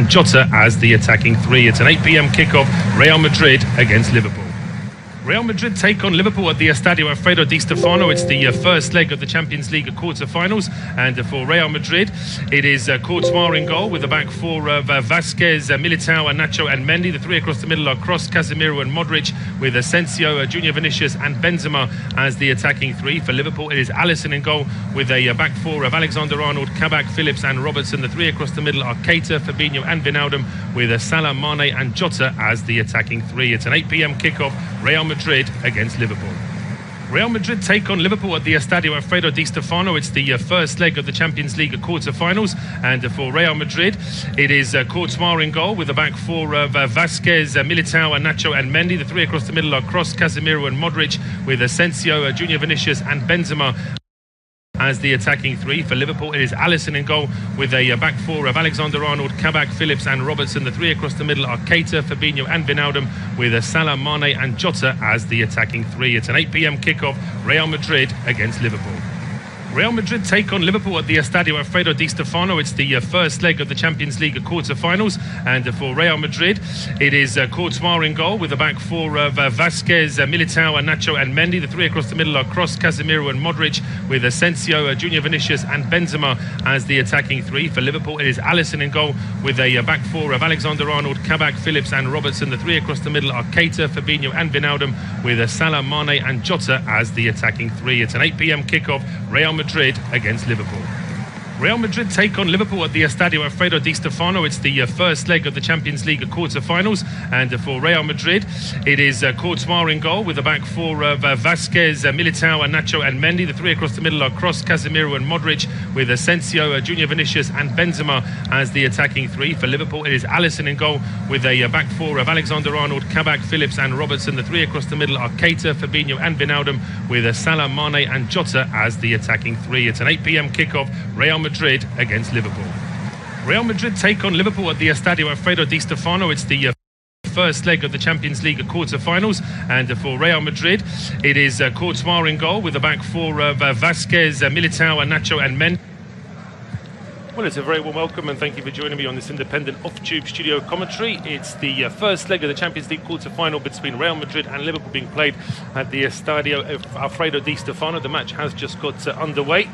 Jota as the attacking three. It's an 8 p.m. kickoff, Real Madrid against Liverpool. Real Madrid take on Liverpool at the Estadio Alfredo Di Stéfano. It's the first leg of the Champions League quarter-finals, and for Real Madrid it is Courtois in goal with the back four of Vasquez, Militao, Nacho and Mendy. The three across the middle are Kroos, Casemiro and Modric, with Asensio, Junior, Vinicius and Benzema as the attacking three. For Liverpool it is Alisson in goal with a back four of Alexander-Arnold, Kabak, Phillips and Robertson. The three across the middle are Keita, Fabinho and Wijnaldum, with Salah, M and Jota as the attacking three. It's an 8 p.m. kickoff, Real Madrid against Liverpool. Real Madrid take on Liverpool at the Estadio Alfredo Di Stéfano. It's the first leg of the Champions League quarter-finals, and for Real Madrid it is Courtois in goal with the back four of Vasquez, Militao, Nacho and Mendy. The three across the middle are Kroos, Casemiro and Modric, with Asensio, Junior, Vinicius and Benzema as the attacking three. For Liverpool it is Alisson in goal with a back four of Alexander-Arnold, Kabak, Phillips and Robertson. The three across the middle are Keita, Fabinho and Wijnaldum, with Salah, M and Jota as the attacking three. It's an 8 p.m. kickoff, Real Madrid against Liverpool. Real Madrid take on Liverpool at the Estadio Alfredo Di Stéfano. It's the first leg of the Champions League quarter-finals, and for Real Madrid it is Courtois in goal with the back four of Vasquez, Militao, Nacho and Mendy. The three across the middle are Kroos, Casemiro and Modric, with Asensio, Junior, Vinicius and Benzema as the attacking three. For Liverpool it is Alisson in goal with a back four of Alexander-Arnold, Kabak, Phillips and Robertson. The three across the middle are Keita, Fabinho and Wijnaldum, with Salah, M and Jota as the attacking three. It's an 8 p.m. kickoff, Real Madrid against Liverpool. Real Madrid take on Liverpool at the Estadio Alfredo Di Stéfano. It's the first leg of the Champions League quarter-finals, and for Real Madrid it is Courtois in goal with the back four of Vasquez, Militao, Nacho and Mendy. The three across the middle are Kroos, Casemiro and Modric, with Asensio, Junior, Vinicius and Benzema as the attacking three. For Liverpool it is Alisson in goal with a back four of Alexander-Arnold, Kabak, Phillips and Robertson. The three across the middle are Keita, Fabinho and Wijnaldum, with Salah, M and Jota as the attacking three. It's an 8 p.m. kickoff, Real Madrid against Liverpool. Real Madrid take on Liverpool at the Estadio Alfredo Di Stéfano. It's the first leg of the Champions League quarter-finals, and for Real Madrid it is Courtois in goal with the back four of Vasquez, Militao, Nacho and Mendy. Well, it's a very warm welcome and thank you for joining me on this independent off-tube studio commentary. It's the first leg of the Champions League quarter-final between Real Madrid and Liverpool, being played at the Estadio Alfredo Di Stéfano. The match has just got underway.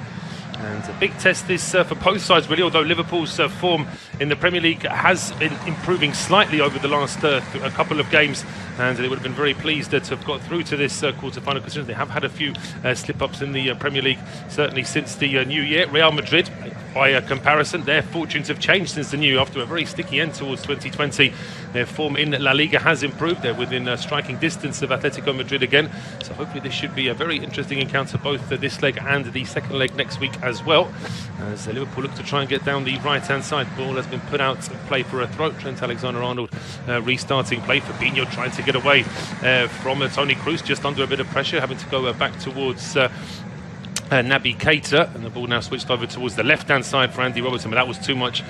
And a big test this for both sides, really, although Liverpool's form in the Premier League has been improving slightly over the last a couple of games, and they would have been very pleased to have got through to this quarter-final, considering they have had a few slip-ups in the Premier League, certainly since the new year. Real Madrid, by comparison, their fortunes have changed since the new year. After a very sticky end towards 2020, their form in La Liga has improved. They're within striking distance of Atletico Madrid again, so hopefully this should be a very interesting encounter, both this leg and the second leg next week as well, as Liverpool look to try and get down the right-hand side. Ball has been put out of play for a throw. Trent Alexander-Arnold restarting play. Fabinho trying to get away from Toni Kroos, just under a bit of pressure, having to go back towards Naby Keita, and the ball now switched over towards the left-hand side for Andy Robertson, but that was too much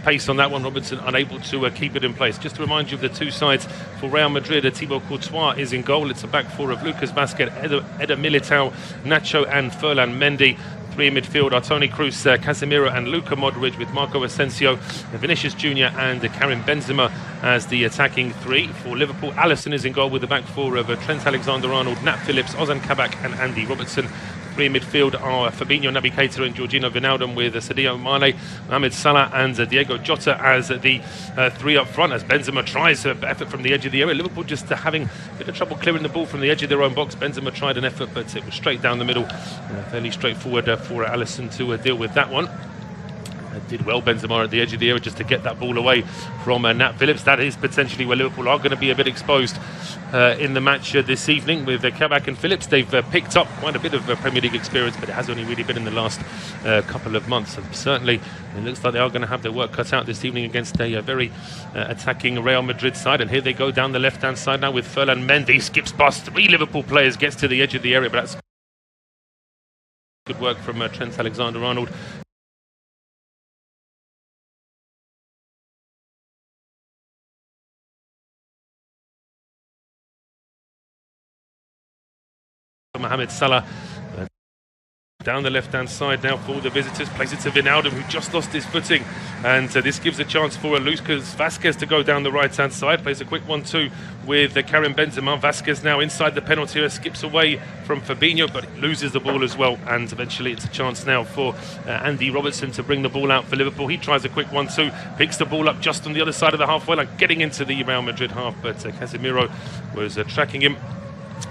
pace on that one. Robertson unable to keep it in place. Just to remind you of the two sides for Real Madrid, Thibaut Courtois is in goal. It's a back four of Lucas Vázquez, Eder Militao, Nacho and Ferland Mendy. Three in midfield are Toni Kroos, Casemiro and Luka Modric, with Marco Asensio, Vinicius Jr and Karim Benzema as the attacking three. For Liverpool, Alisson is in goal with the back four of Trent Alexander-Arnold, Nat Phillips, Ozan Kabak and Andy Robertson. Three in midfield are Fabinho, Naby Keita and Georgino Wijnaldum, with Sadio Mane, Mohamed Salah and Diego Jota as the three up front, as Benzema tries an effort from the edge of the area. Liverpool just having a bit of trouble clearing the ball from the edge of their own box. Benzema tried an effort, but it was straight down the middle. Fairly straightforward for Alisson to deal with that one. Did well, Benzema, at the edge of the area, just to get that ball away from Nat Phillips. That is potentially where Liverpool are going to be a bit exposed in the match this evening with Kabak and Phillips. They've picked up quite a bit of Premier League experience, but it has only really been in the last couple of months. And certainly it looks like they are going to have their work cut out this evening against a very attacking Real Madrid side. And here they go down the left-hand side now with Ferland Mendy. Skips past three Liverpool players, gets to the edge of the area, but that's good work from Trent Alexander-Arnold. Mohamed Salah down the left-hand side now for the visitors. Plays it to Wijnaldum, who just lost his footing. And this gives a chance for Lucas Vazquez to go down the right-hand side. Plays a quick 1-2 with Karim Benzema. Vazquez now inside the penalty area, skips away from Fabinho, but loses the ball as well. And eventually it's a chance now for Andy Robertson to bring the ball out for Liverpool. He tries a quick 1-2, picks the ball up just on the other side of the halfway line, getting into the Real Madrid half, but Casemiro was tracking him.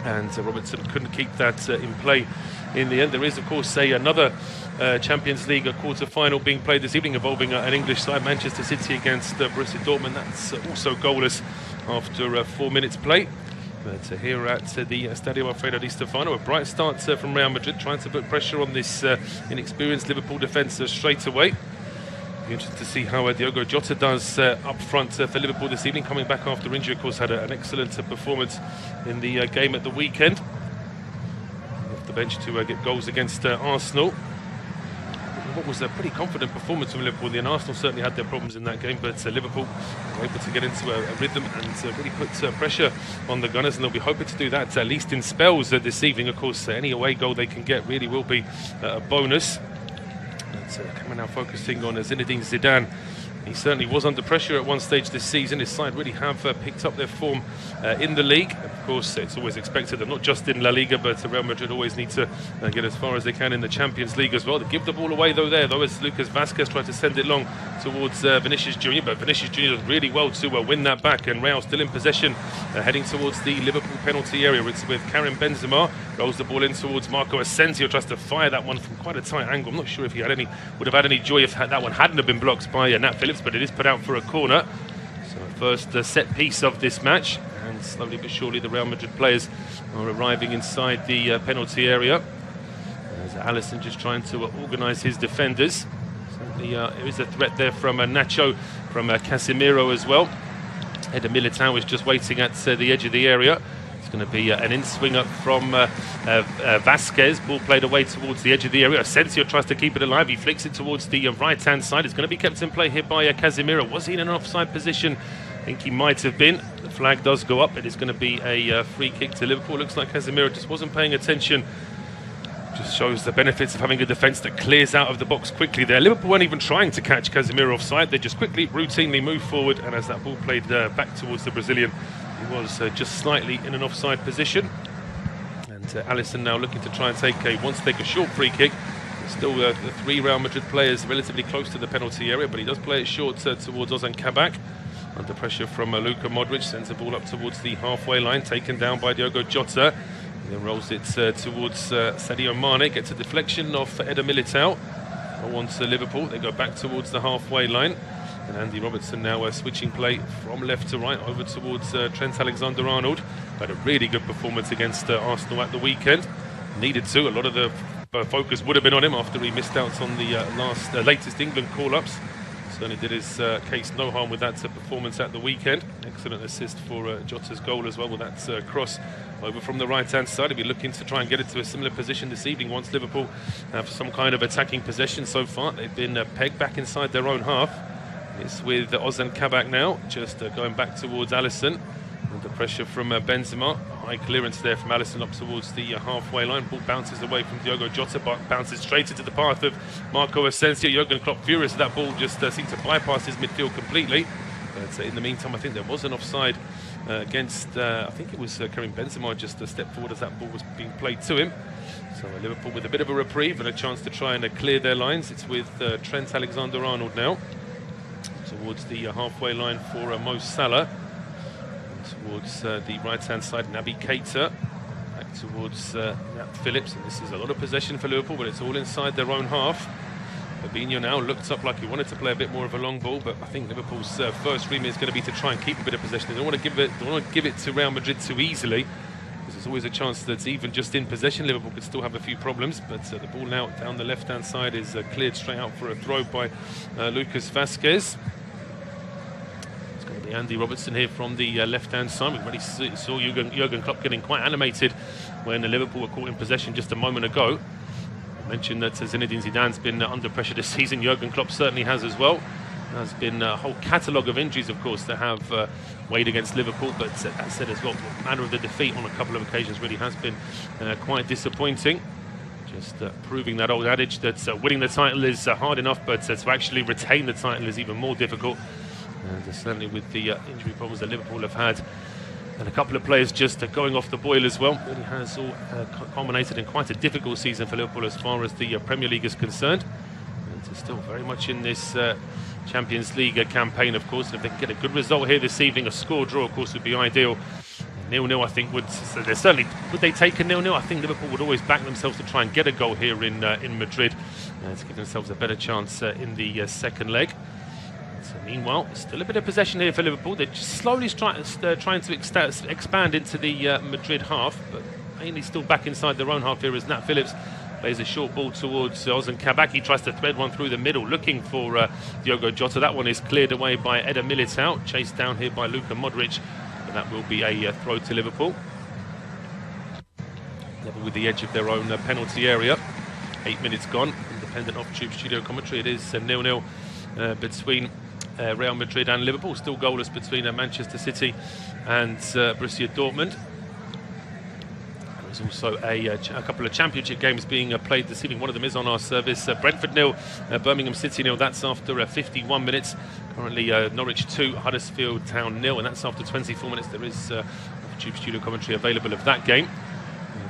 And Robertson couldn't keep that in play in the end. There is, of course, another Champions League quarter-final being played this evening involving an English side, Manchester City against Borussia Dortmund. That's also goalless after 4 minutes play. But here at the Estadio Alfredo Di Stéfano, a bright start from Real Madrid, trying to put pressure on this inexperienced Liverpool defence straight away. Be interested to see how Diogo Jota does up front for Liverpool this evening, coming back after injury. Of course, had an excellent performance in the game at the weekend. Off the bench to get goals against Arsenal. What was a pretty confident performance from Liverpool. The Arsenal certainly had their problems in that game, but Liverpool were able to get into a rhythm and really put pressure on the Gunners, and they'll be hoping to do that at least in spells this evening. Of course, any away goal they can get really will be a bonus. Coming now focusing on Zinedine Zidane. He certainly was under pressure at one stage this season. His side really have picked up their form in the league. Of course, it's always expected that not just in La Liga, but Real Madrid always need to get as far as they can in the Champions League as well. They give the ball away though as Lucas Vazquez tried to send it long towards Vinicius Jr., but Vinicius Jr. does really well to win that back, and Real still in possession, heading towards the Liverpool penalty area. It's with Karim Benzema, rolls the ball in towards Marco Asensio, tries to fire that one from quite a tight angle. I'm not sure if he would have had any joy if that one hadn't have been blocked by Nat Phillips, but it is put out for a corner. So first set piece of this match, and slowly but surely the Real Madrid players are arriving inside the penalty area. As Alisson just trying to organise his defenders. Certainly there is a threat there from Nacho, from Casemiro as well. Eder Militao is just waiting at the edge of the area. It's going to be an in-swinger from Vazquez. Ball played away towards the edge of the area. Asensio tries to keep it alive. He flicks it towards the right-hand side. It's going to be kept in play here by Casemiro. Was he in an offside position? I think he might have been. The flag does go up. It is going to be a free kick to Liverpool. Looks like Casemiro just wasn't paying attention. Just shows the benefits of having a defence that clears out of the box quickly there. Liverpool weren't even trying to catch Casemiro offside. They just quickly, routinely moved forward, and as that ball played back towards the Brazilian, he was just slightly in an offside position. And Alisson now looking to try and wants to take a short free kick. Still the three Real Madrid players relatively close to the penalty area, but he does play it short towards Ozan Kabak. Under pressure from Luka Modric, sends the ball up towards the halfway line, taken down by Diogo Jota. He then rolls it towards Sadio Mane, gets a deflection off Eder Militao. On to Liverpool, they go back towards the halfway line. And Andy Robertson now switching play from left to right over towards Trent Alexander-Arnold. Had a really good performance against Arsenal at the weekend. Needed to. A lot of the focus would have been on him after he missed out on the latest England call-ups. Certainly did his case no harm with that performance at the weekend. Excellent assist for Jota's goal as well with that cross over from the right-hand side. He'll be looking to try and get it to a similar position this evening once Liverpool have some kind of attacking possession. So far they've been pegged back inside their own half. It's with Ozan Kabak now, just going back towards Alisson. Under pressure from Benzema. High clearance there from Alisson up towards the halfway line. Ball bounces away from Diogo Jota, but bounces straight into the path of Marco Asensio. Jurgen Klopp furious that ball just seemed to bypass his midfield completely. But in the meantime, I think there was an offside against, I think it was Karim Benzema just stepped forward as that ball was being played to him. So Liverpool with a bit of a reprieve and a chance to try and clear their lines. It's with Trent Alexander-Arnold now. Towards the halfway line for Mo Salah. Towards the right-hand side, Naby Keita. Back towards Nat Phillips. And this is a lot of possession for Liverpool, but it's all inside their own half. Fabinho now looked up like he wanted to play a bit more of a long ball, but I think Liverpool's first remit is going to be to try and keep a bit of possession. They don't want to give it to Real Madrid too easily, because there's always a chance that even just in possession, Liverpool could still have a few problems. But the ball now down the left-hand side is cleared straight out for a throw by Lucas Vazquez. Andy Robertson here from the left-hand side. We already saw Jurgen Klopp getting quite animated when Liverpool were caught in possession just a moment ago. I mentioned that Zinedine Zidane's been under pressure this season. Jurgen Klopp certainly has as well. There's been a whole catalogue of injuries, of course, that have weighed against Liverpool. But that said as well, the manner of the defeat on a couple of occasions really has been quite disappointing. Just proving that old adage that winning the title is hard enough, but to actually retain the title is even more difficult. And certainly with the injury problems that Liverpool have had, and a couple of players just going off the boil as well, really has all culminated in quite a difficult season for Liverpool as far as the Premier League is concerned. And they're still very much in this Champions League campaign, of course. And if they can get a good result here this evening, a score draw, of course, would be ideal. 0-0, I think, would they take a 0-0? I think Liverpool would always back themselves to try and get a goal here in Madrid to give themselves a better chance in the second leg. So meanwhile, still a bit of possession here for Liverpool. They're just slowly trying to expand into the Madrid half, but mainly still back inside their own half here as Nat Phillips plays a short ball towards Oz, and Kabak O tries to thread one through the middle, looking for Diogo Jota. That one is cleared away by Eder Militao, chased down here by Luka Modric, but that will be a throw to Liverpool. Level with the edge of their own penalty area. 8 minutes gone. Independent off-tube studio commentary. It is 0-0 between Real Madrid and Liverpool. Still goalless between Manchester City and Borussia Dortmund. There's also a couple of championship games being played this evening. One of them is on our service. Brentford 0, Birmingham City 0. That's after 51 minutes. Currently Norwich 2, Huddersfield Town 0, and that's after 24 minutes. There is off-tube studio commentary available of that game.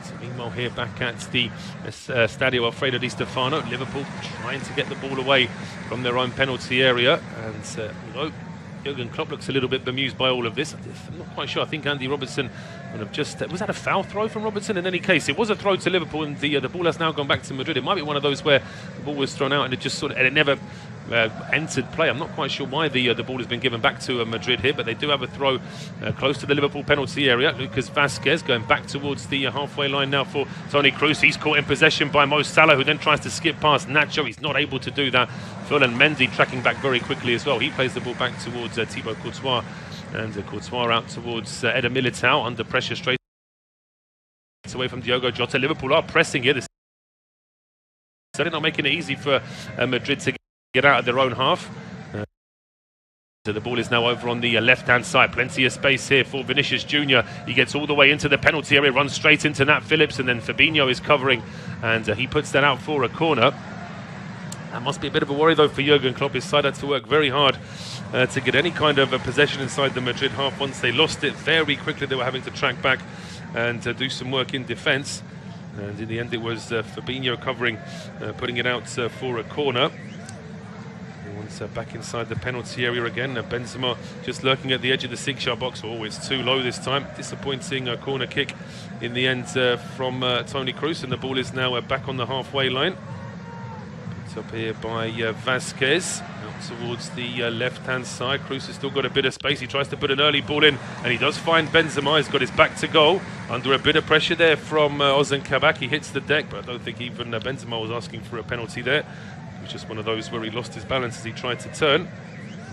So meanwhile here back at the Stadio Alfredo Di Stéfano, Liverpool trying to get the ball away from their own penalty area, and although Jurgen Klopp looks a little bit bemused by all of this, I'm not quite sure. I think Andy Robertson would have just... was that a foul throw from Robertson? In any case, it was a throw to Liverpool, and the ball has now gone back to Madrid. It might be one of those where the ball was thrown out and it just sort of... and it never entered play. I'm not quite sure why the ball has been given back to Madrid here, but they do have a throw close to the Liverpool penalty area. Lucas Vazquez going back towards the halfway line now for Toni Kroos. He's caught in possession by Mo Salah, who then tries to skip past Nacho. He's not able to do that. Phil and Mendy tracking back very quickly as well. He plays the ball back towards Thibaut Courtois, and Courtois out towards Eder Militao, under pressure straight away from Diogo Jota. Liverpool are pressing here. They're not making it easy for Madrid to get out of their own half. So the ball is now over on the left-hand side. Plenty of space here for Vinicius Jr. He gets all the way into the penalty area, runs straight into Nat Phillips, and then Fabinho is covering, and he puts that out for a corner. That must be a bit of a worry, though, for Jurgen Klopp. His side had to work very hard to get any kind of a possession inside the Madrid half. Once they lost it, very quickly they were having to track back and do some work in defence. And in the end, it was Fabinho covering, putting it out for a corner. Once back inside the penalty area again, Benzema just lurking at the edge of the 6-yard box. Oh, it's too low this time. Disappointing corner kick in the end from Toni Kroos, and the ball is now back on the halfway line. Picked up here by Vazquez, out towards the left-hand side. Kroos has still got a bit of space. He tries to put an early ball in, and he does find Benzema. He's got his back to goal, under a bit of pressure there from Oz and Kabak. He hits the deck, but I don't think even Benzema was asking for a penalty there. Just one of those where he lost his balance as he tried to turn.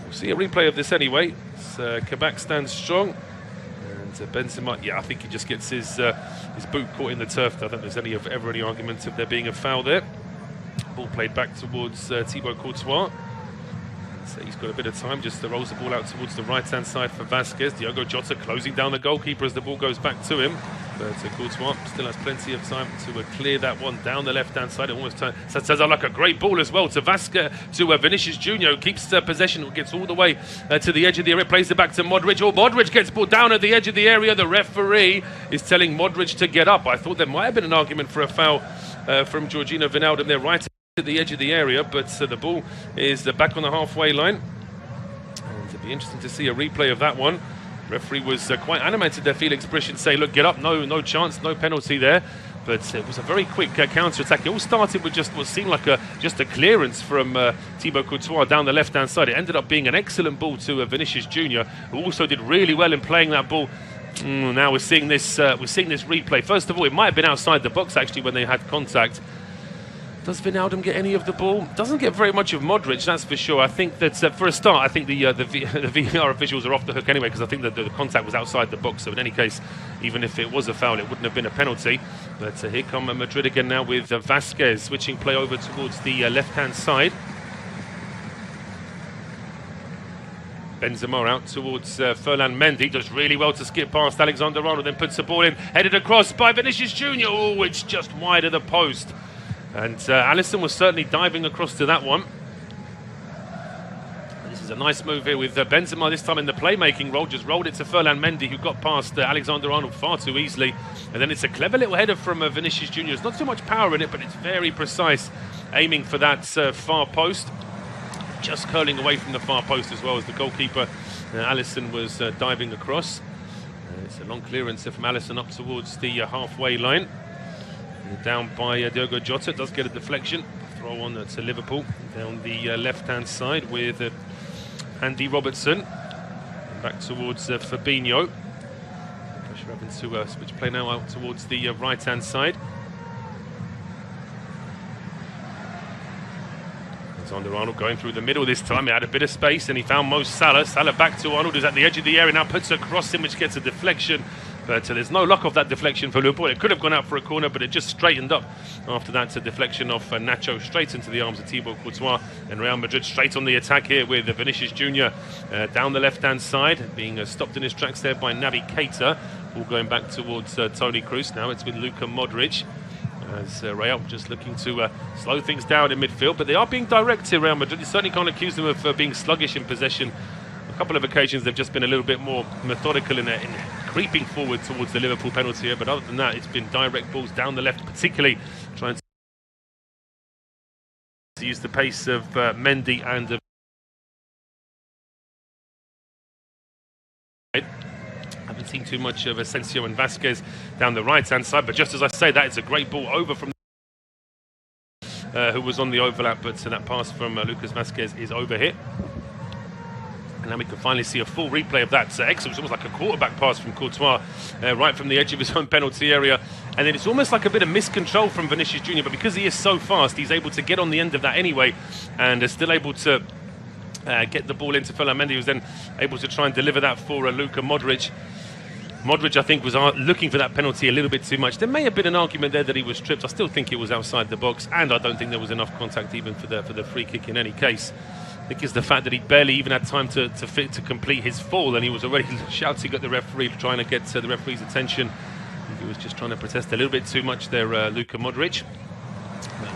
We'll see a replay of this anyway. Kabak stands strong, and Benzema, yeah, I think he just gets his boot caught in the turf. I don't think there's ever any argument of there being a foul there. Ball played back towards Thibaut Courtois. So he's got a bit of time, just rolls the ball out towards the right-hand side for Vazquez. Diogo Jota closing down the goalkeeper as the ball goes back to him. But Courtois still has plenty of time to clear that one down the left-hand side. It almost sounds like a great ball as well to Vinicius Jr., who keeps possession, gets all the way to the edge of the area, plays it back to Modric. Oh, Modric gets ball down at the edge of the area. The referee is telling Modric to get up. I thought there might have been an argument for a foul from Georgino Wijnaldum there, right at the edge of the area, but the ball is back on the halfway line. And it'll be interesting to see a replay of that one. Referee was quite animated there, Felix Brych, say, look, get up, no chance, no penalty there. But it was a very quick counter-attack. It all started with just what seemed like just a clearance from Thibaut Courtois down the left-hand side. It ended up being an excellent ball to Vinicius Jr., who also did really well in playing that ball. Now we're seeing this replay. First of all, it might have been outside the box, actually, when they had contact. Does Wijnaldum get any of the ball? Doesn't get very much of Modric, that's for sure. I think that for a start, I think the VAR officials are off the hook anyway, because I think that the contact was outside the box. So in any case, even if it was a foul, it wouldn't have been a penalty. But here come Madrid again now with Vazquez switching play over towards the left-hand side. Benzema out towards Ferland Mendy, does really well to skip past Alexander-Arnold, then puts the ball in, headed across by Vinicius Jr. Oh, it's just wide of the post. And Alisson was certainly diving across to that one. This is a nice move here with Benzema this time in the playmaking role. Just rolled it to Mendy, who got past Alexander-Arnold far too easily. And then it's a clever little header from Vinicius Jr. There's not too much power in it, but it's very precise, aiming for that far post. Just curling away from the far post as well as the goalkeeper. Alisson was diving across. It's a long clearance from Alisson up towards the halfway line. Down by Diogo Jota, does get a deflection. Throw on to Liverpool down the left-hand side with Andy Robertson. Back towards Fabinho. Pressure having to switch play now out towards the right-hand side. Alexander-Arnold going through the middle this time. He had a bit of space and he found Mo Salah. Salah back to Arnold, who's at the edge of the area, now puts a cross in, which gets a deflection. But there's no luck off that deflection for Liverpool. It could have gone out for a corner, but it just straightened up after that deflection off Nacho straight into the arms of Thibaut Courtois. And Real Madrid straight on the attack here with Vinicius Jr. Down the left-hand side, being stopped in his tracks there by Naby Keita. All going back towards Toni Kroos. Now it's with Luka Modric. As Real just looking to slow things down in midfield, but they are being direct here, Real Madrid. You certainly can't accuse them of being sluggish in possession. A couple of occasions they've just been a little bit more methodical in creeping forward towards the Liverpool penalty area, but other than that, it's been direct balls down the left, particularly trying to use the pace of Mendy and haven't seen too much of Asensio and Vasquez down the right-hand side, but just as I say that, it's a great ball over from who was on the overlap, but that pass from Lucas Vasquez is overhit. And now we can finally see a full replay of that. Excellent, it's almost like a quarterback pass from Courtois, right from the edge of his own penalty area. And then it's almost like a bit of miscontrol from Vinicius Jr., but because he is so fast, he's able to get on the end of that anyway, and is still able to get the ball into Mendy, who was then able to try and deliver that for Luka Modric. Modric, I think, was looking for that penalty a little bit too much. There may have been an argument there that he was tripped. I still think it was outside the box, and I don't think there was enough contact even for the free kick in any case. I think it's the fact that he barely even had time to complete his fall, and he was already shouting at the referee, trying to get the referee's attention. I think he was just trying to protest a little bit too much there, Luka Modric.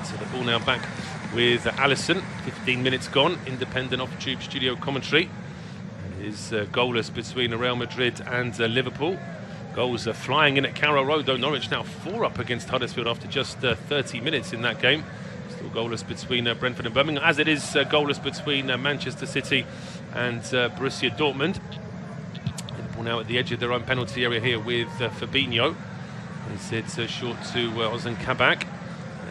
So the ball now back with Alisson. 15 minutes gone. Independent off-tube studio commentary. It is goalless between Real Madrid and Liverpool. Goals are flying in at Carrow Road, though. Norwich now 4 up against Huddersfield after just 30 minutes in that game. Still goalless between Brentford and Birmingham, as it is goalless between Manchester City and Borussia Dortmund. Liverpool now at the edge of their own penalty area here with Fabinho. It's short to Ozan Kabak.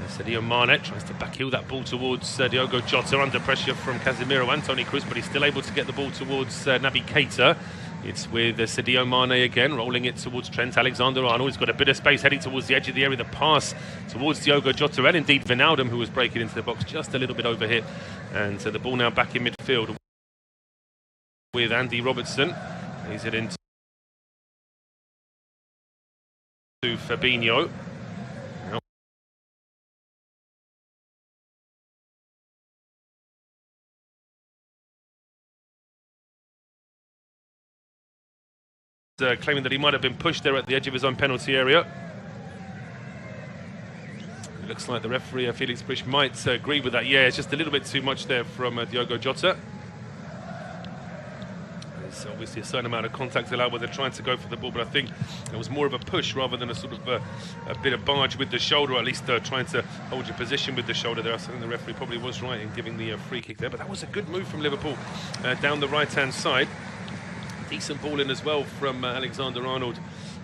Sadio Mane tries to backheel that ball towards Diogo Jota, under pressure from Casemiro and Toni Kroos, but he's still able to get the ball towards Naby Keita. It's with Sadio Mane again, rolling it towards Trent Alexander-Arnold. He's got a bit of space heading towards the edge of the area. The pass towards Diogo Jota, and indeed Wijnaldum, who was breaking into the box, just a little bit overhit. And the ball now back in midfield with Andy Robertson. He's it into Fabinho. Claiming that he might have been pushed there at the edge of his own penalty area. It looks like the referee, Felix Brych, might agree with that. Yeah, it's just a little bit too much there from Diogo Jota. There's obviously a certain amount of contact allowed where they're trying to go for the ball, but I think it was more of a push rather than a sort of a bit of barge with the shoulder, or at least trying to hold your position with the shoulder there. I think the referee probably was right in giving the free kick there, but that was a good move from Liverpool down the right-hand side. Decent ball in as well from Alexander-Arnold,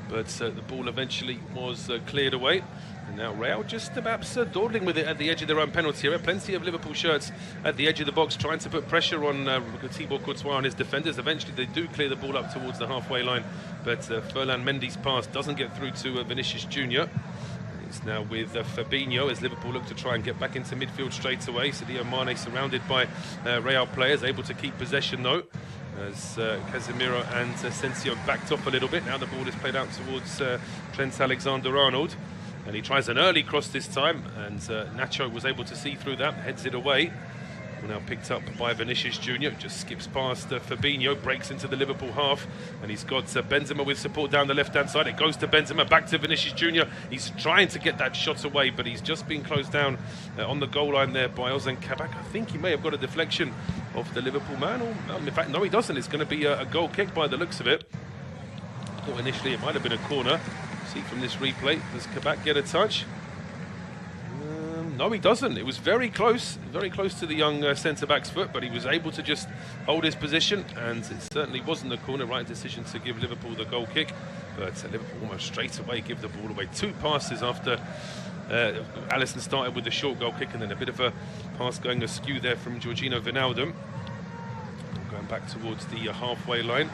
but the ball eventually was cleared away. And now Real just about dawdling with it at the edge of their own penalty area. Plenty of Liverpool shirts at the edge of the box trying to put pressure on Thibaut Courtois and his defenders. Eventually they do clear the ball up towards the halfway line, but Mendy's pass doesn't get through to Vinicius Jr. It's now with Fabinho as Liverpool look to try and get back into midfield straight away. Sadio Mane surrounded by Real players, able to keep possession though, as Casemiro and Asensio backed off a little bit. Now the ball is played out towards Trent Alexander-Arnold, and he tries an early cross this time, and Nacho was able to see through that, heads it away. Now picked up by Vinicius Jr. Just skips past Fabinho, breaks into the Liverpool half, and he's got Benzema with support down the left-hand side. It goes to Benzema, back to Vinicius Jr. He's trying to get that shot away, but he's just been closed down on the goal line there by Kabak. I think he may have got a deflection of the Liverpool man, or in fact, no, he doesn't. It's going to be a goal kick by the looks of it. I thought initially it might have been a corner. See from this replay, does Kabak get a touch? No, he doesn't. It was very close to the young centre-back's foot, but he was able to just hold his position, and it certainly wasn't a corner. Right decision to give Liverpool the goal kick, but Liverpool almost straight away give the ball away. 2 passes after Alisson started with the short goal kick, and then a bit of a pass going askew there from Wijnaldum. Going back towards the halfway line.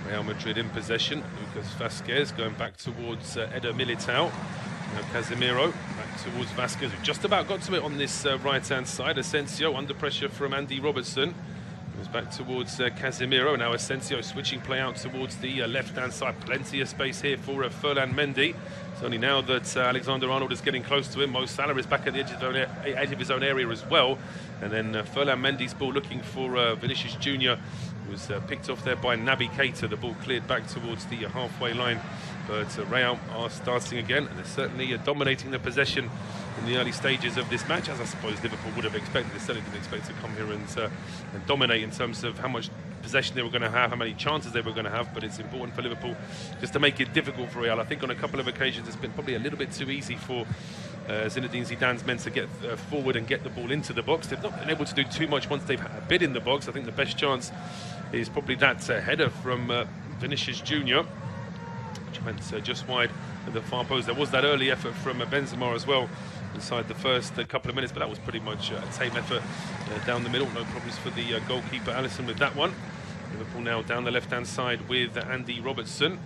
Real Madrid in possession. Lucas Vázquez going back towards Militao. Now Casemiro back towards Vázquez, who just about got to it on this right-hand side. Asensio under pressure from Andy Robertson. Goes back towards Casemiro. Now Asensio switching play out towards the left-hand side. Plenty of space here for Ferland Mendy. It's only now that Alexander-Arnold is getting close to him. Mo Salah is back at the edge of his own area as well. And then Ferland Mendy's ball looking for Vinicius Jr. was picked off there by Naby Keita. The ball cleared back towards the halfway line. But Real are starting again, and they're certainly dominating the possession in the early stages of this match, as I suppose Liverpool would have expected. They certainly didn't expect to come here and dominate in terms of how much possession they were going to have, how many chances they were going to have. But it's important for Liverpool just to make it difficult for Real. I think on a couple of occasions it's been probably a little bit too easy for Zinedine Zidane's men to get forward and get the ball into the box. They've not been able to do too much once they've had a bit in the box. I think the best chance is probably that header from Vinicius Jr., which went just wide of the far post. There was that early effort from Benzema as well inside the first couple of minutes, but that was pretty much a tame effort down the middle. No problems for the goalkeeper Alisson with that one. Liverpool now down the left-hand side with Andy Robertson.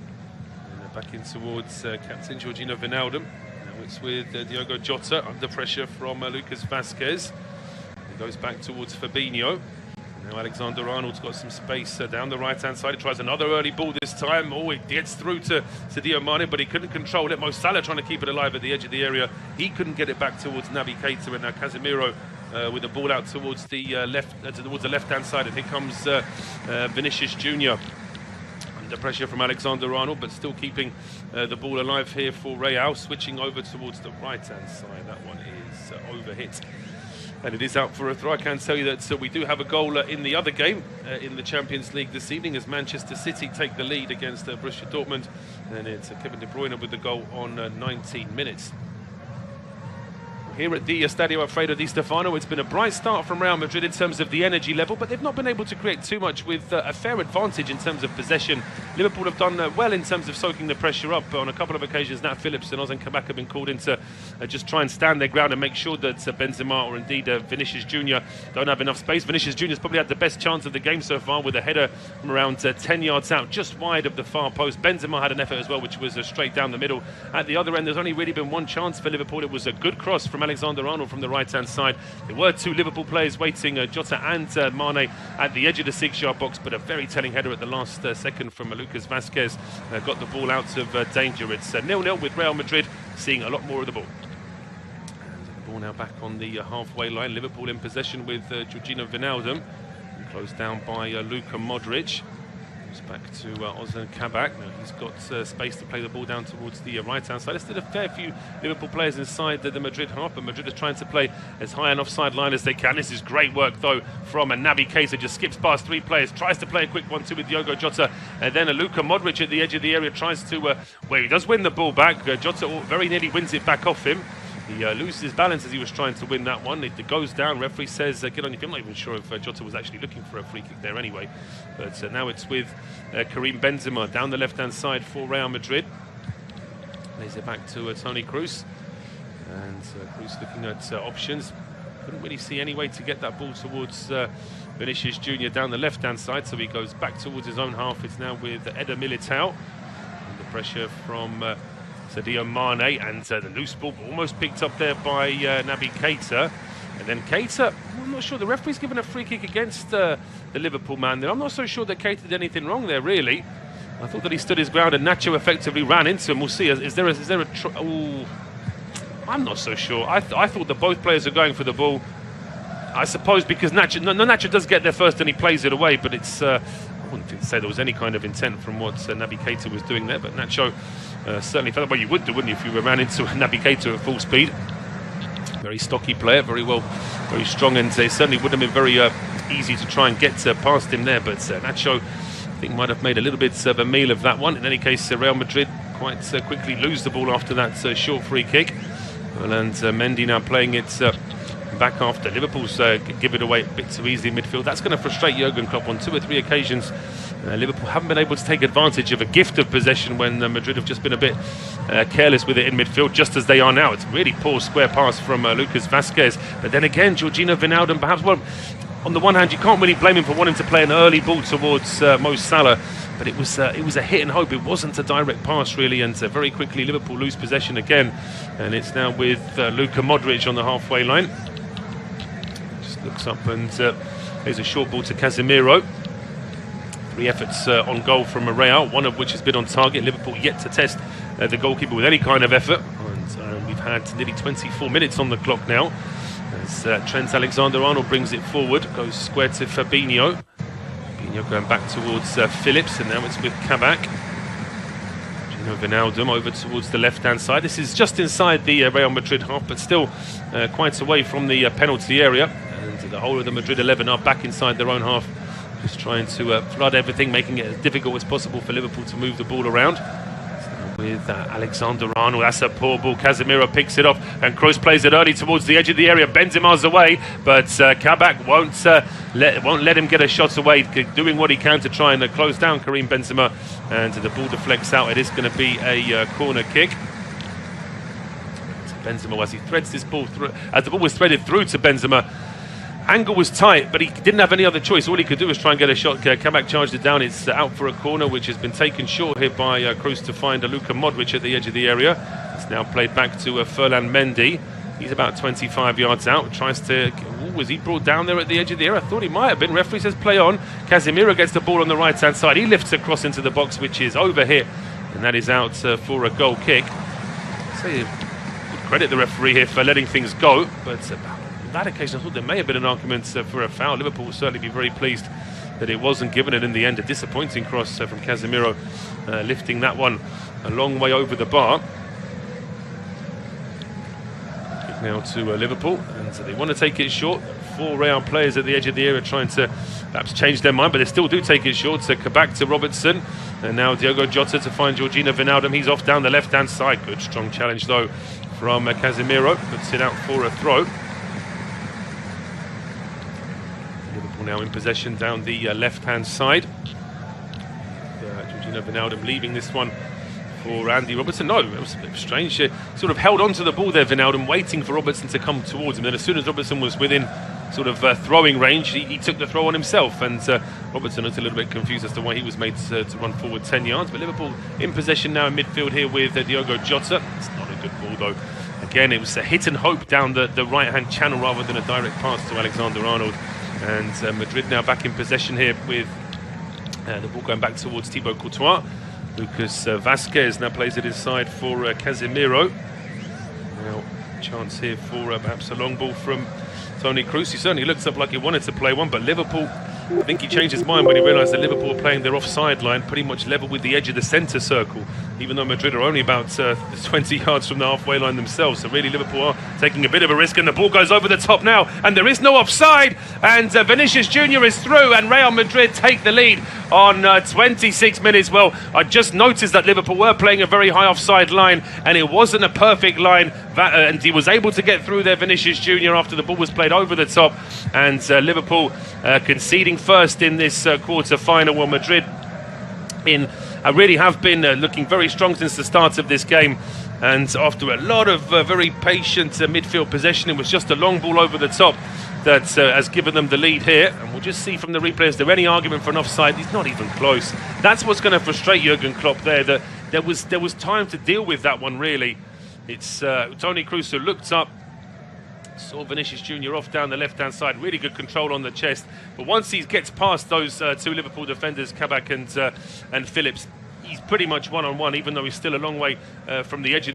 And back in towards captain Wijnaldum. Now it's with Diogo Jota under pressure from Lucas Vázquez. He goes back towards Fabinho. Now Alexander-Arnold's got some space down the right-hand side. He tries another early ball this time. Oh, it gets through to Sadio Mane, but he couldn't control it. Mo Salah trying to keep it alive at the edge of the area. He couldn't get it back towards Naby Keita, and now Casemiro with the ball out towards the left-hand side. And here comes Vinicius Jr. under pressure from Alexander-Arnold, but still keeping the ball alive here for Real. Switching over towards the right-hand side. That one is overhit. And it is out for a throw. I can tell you that we do have a goal in the other game in the Champions League this evening, as Manchester City take the lead against Borussia Dortmund. And it's Kevin De Bruyne with the goal on 19 minutes. Here at the Estadio Alfredo Di Stéfano, it's been a bright start from Real Madrid in terms of the energy level, but they've not been able to create too much with a fair advantage in terms of possession. Liverpool have done well in terms of soaking the pressure up. On a couple of occasions, Nat Phillips and Kabak have been called in to just try and stand their ground and make sure that Benzema or indeed Vinicius Jr. don't have enough space. Vinicius Jr. has probably had the best chance of the game so far with a header from around 10 yards out, just wide of the far post. Benzema had an effort as well, which was straight down the middle. At the other end, there's only really been one chance for Liverpool. It was a good cross from Alexander-Arnold from the right-hand side. There were 2 Liverpool players waiting, Jota and Mane, at the edge of the 6-yard box, but a very telling header at the last second from Lucas Vázquez got the ball out of danger. It's 0-0 with Real Madrid seeing a lot more of the ball. And the ball now back on the halfway line. Liverpool in possession with Wijnaldum, closed down by Luka Modric. Back to Kabak. Now he's got space to play the ball down towards the right-hand side. There's still a fair few Liverpool players inside the Madrid half, but Madrid is trying to play as high an offside line as they can. This is great work, though, from Naby Keita. Just skips past 3 players, tries to play a quick 1-2 with Diogo Jota, and then Luka Modric at the edge of the area tries to, well, he does win the ball back. Jota very nearly wins it back off him. He loses his balance as he was trying to win that one. It goes down. Referee says, get on your feet. I'm not even sure if Jota was actually looking for a free kick there anyway. But now it's with Karim Benzema down the left-hand side for Real Madrid. Lays it back to Toni Kroos. And Kroos looking at options. Couldn't really see any way to get that ball towards Vinicius Jr. down the left-hand side. So he goes back towards his own half. It's now with Militao. Under pressure from Sadio Mane, and the loose ball almost picked up there by Naby Keita. And then Keita, I'm not sure, the referee's given a free kick against the Liverpool man there. I'm not so sure that Keita did anything wrong there, really. I thought that he stood his ground and Nacho effectively ran into him. We'll see. Is there a ooh, I'm not so sure. I thought that both players are going for the ball. I suppose because Nacho does get there first and he plays it away, but it's I wouldn't say there was any kind of intent from what Naby Keita was doing there, but Nacho certainly felt well. You would do, wouldn't you, if you ran into Naby Keita at full speed? Very stocky player, very strong, and it certainly wouldn't have been very easy to try and get past him there, but Nacho, I think, might have made a little bit of a meal of that one. In any case, Real Madrid quite quickly lose the ball after that short free kick. Well, and Mendy now playing it back after Liverpool's give it away a bit too easily in midfield. That's going to frustrate Jurgen Klopp. On 2 or 3 occasions, Liverpool haven't been able to take advantage of a gift of possession when Madrid have just been a bit careless with it in midfield, just as they are now. It's really poor square pass from Lucas Vázquez. But then again, Georginio Wijnaldum, perhaps, well, on the one hand, you can't really blame him for wanting to play an early ball towards Mo Salah, but it was a hit and hope. It wasn't a direct pass, really, and very quickly Liverpool lose possession again. And it's now with Luka Modric on the halfway line. Just looks up and there's a short ball to Casemiro. 3 efforts on goal from Real, one of which has been on target. Liverpool yet to test the goalkeeper with any kind of effort. And we've had nearly 24 minutes on the clock now. As Trent Alexander-Arnold brings it forward, goes square to Fabinho. Fabinho going back towards Phillips, and now it's with Kabak. Wijnaldum over towards the left-hand side. This is just inside the Real Madrid half, but still quite away from the penalty area. And the whole of the Madrid 11 are back inside their own half, just trying to flood everything, making it as difficult as possible for Liverpool to move the ball around. With Alexander-Arnold, that's a poor ball. Casemiro picks it off, and Kroos plays it early towards the edge of the area. Benzema's away, but Kabak won't let him get a shot away, doing what he can to try and close down Karim Benzema, and the ball deflects out. It is going to be a corner kick. Benzema, as he threads this ball through, as the ball was threaded through to Benzema. Angle was tight, but he didn't have any other choice. All he could do was try and get a shot. Kabak charged it down. It's out for a corner, which has been taken short here by Kroos to find Luka Modric at the edge of the area. It's now played back to Ferland Mendy. He's about 25 yards out. Tries to... was he brought down there at the edge of the area? I thought he might have been. Referee says play on. Casemiro gets the ball on the right-hand side. He lifts across into the box, which is overhit, and that is out for a goal kick. So you would credit the referee here for letting things go, but... on that occasion, I thought there may have been an argument for a foul. Liverpool will certainly be very pleased that it wasn't given, and in the end, a disappointing cross from Casemiro, lifting that one a long way over the bar. Kick now to Liverpool, and they want to take it short. 4 Real players at the edge of the area trying to perhaps change their mind, but they still do take it short. So Kabak to Robertson, and now Diogo Jota to find Georginio Wijnaldum. He's off down the left-hand side. Good strong challenge though from Casemiro, puts it out for a throw. Now in possession down the left-hand side. Georginio Wijnaldum leaving this one for Andy Robertson. No, it was a bit strange. Sort of held onto the ball there, Wijnaldum, waiting for Robertson to come towards him. Then as soon as Robertson was within sort of throwing range, he took the throw on himself. And Robertson looked a little bit confused as to why he was made to run forward 10 yards. But Liverpool in possession now in midfield here with Diogo Jota. It's not a good ball though. Again, it was a hit and hope down the right-hand channel rather than a direct pass to Alexander-Arnold. And Madrid now back in possession here with the ball going back towards Thibaut Courtois. Lucas Vázquez now plays it inside for Casemiro. Now, chance here for perhaps a long ball from Toni Kroos. He certainly looks up like he wanted to play one, but Liverpool, I think he changed his mind when he realised that Liverpool were playing their offside line pretty much level with the edge of the centre circle, even though Madrid are only about 20 yards from the halfway line themselves. So really Liverpool are taking a bit of a risk, and the ball goes over the top now, and there is no offside, and Vinicius Jr. is through, and Real Madrid take the lead on 26 minutes. Well, I just noticed that Liverpool were playing a very high offside line, and it wasn't a perfect line, and he was able to get through there, Vinicius Jr., after the ball was played over the top, and Liverpool conceding first in this quarter-final. Well, Madrid really have been looking very strong since the start of this game, and after a lot of very patient midfield possession, it was just a long ball over the top that has given them the lead here. And we'll just see from the replay, is there any argument for an offside? He's not even close. That's what's going to frustrate Jurgen Klopp there, that there was time to deal with that one, really. It's Toni Kroos who looked up, saw Vinicius Jr. off down the left-hand side, really good control on the chest. But once he gets past those 2 Liverpool defenders, Kabak and Phillips, he's pretty much one-on-one, even though he's still a long way from the edge of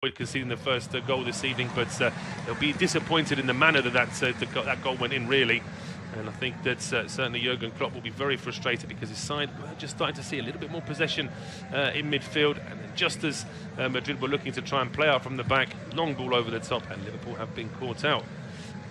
conceding the first goal this evening, but they'll be disappointed in the manner that that goal went in, really. And I think that certainly Jurgen Klopp will be very frustrated because his side were just starting to see a little bit more possession in midfield, and then just as Madrid were looking to try and play out from the back, long ball over the top, and Liverpool have been caught out.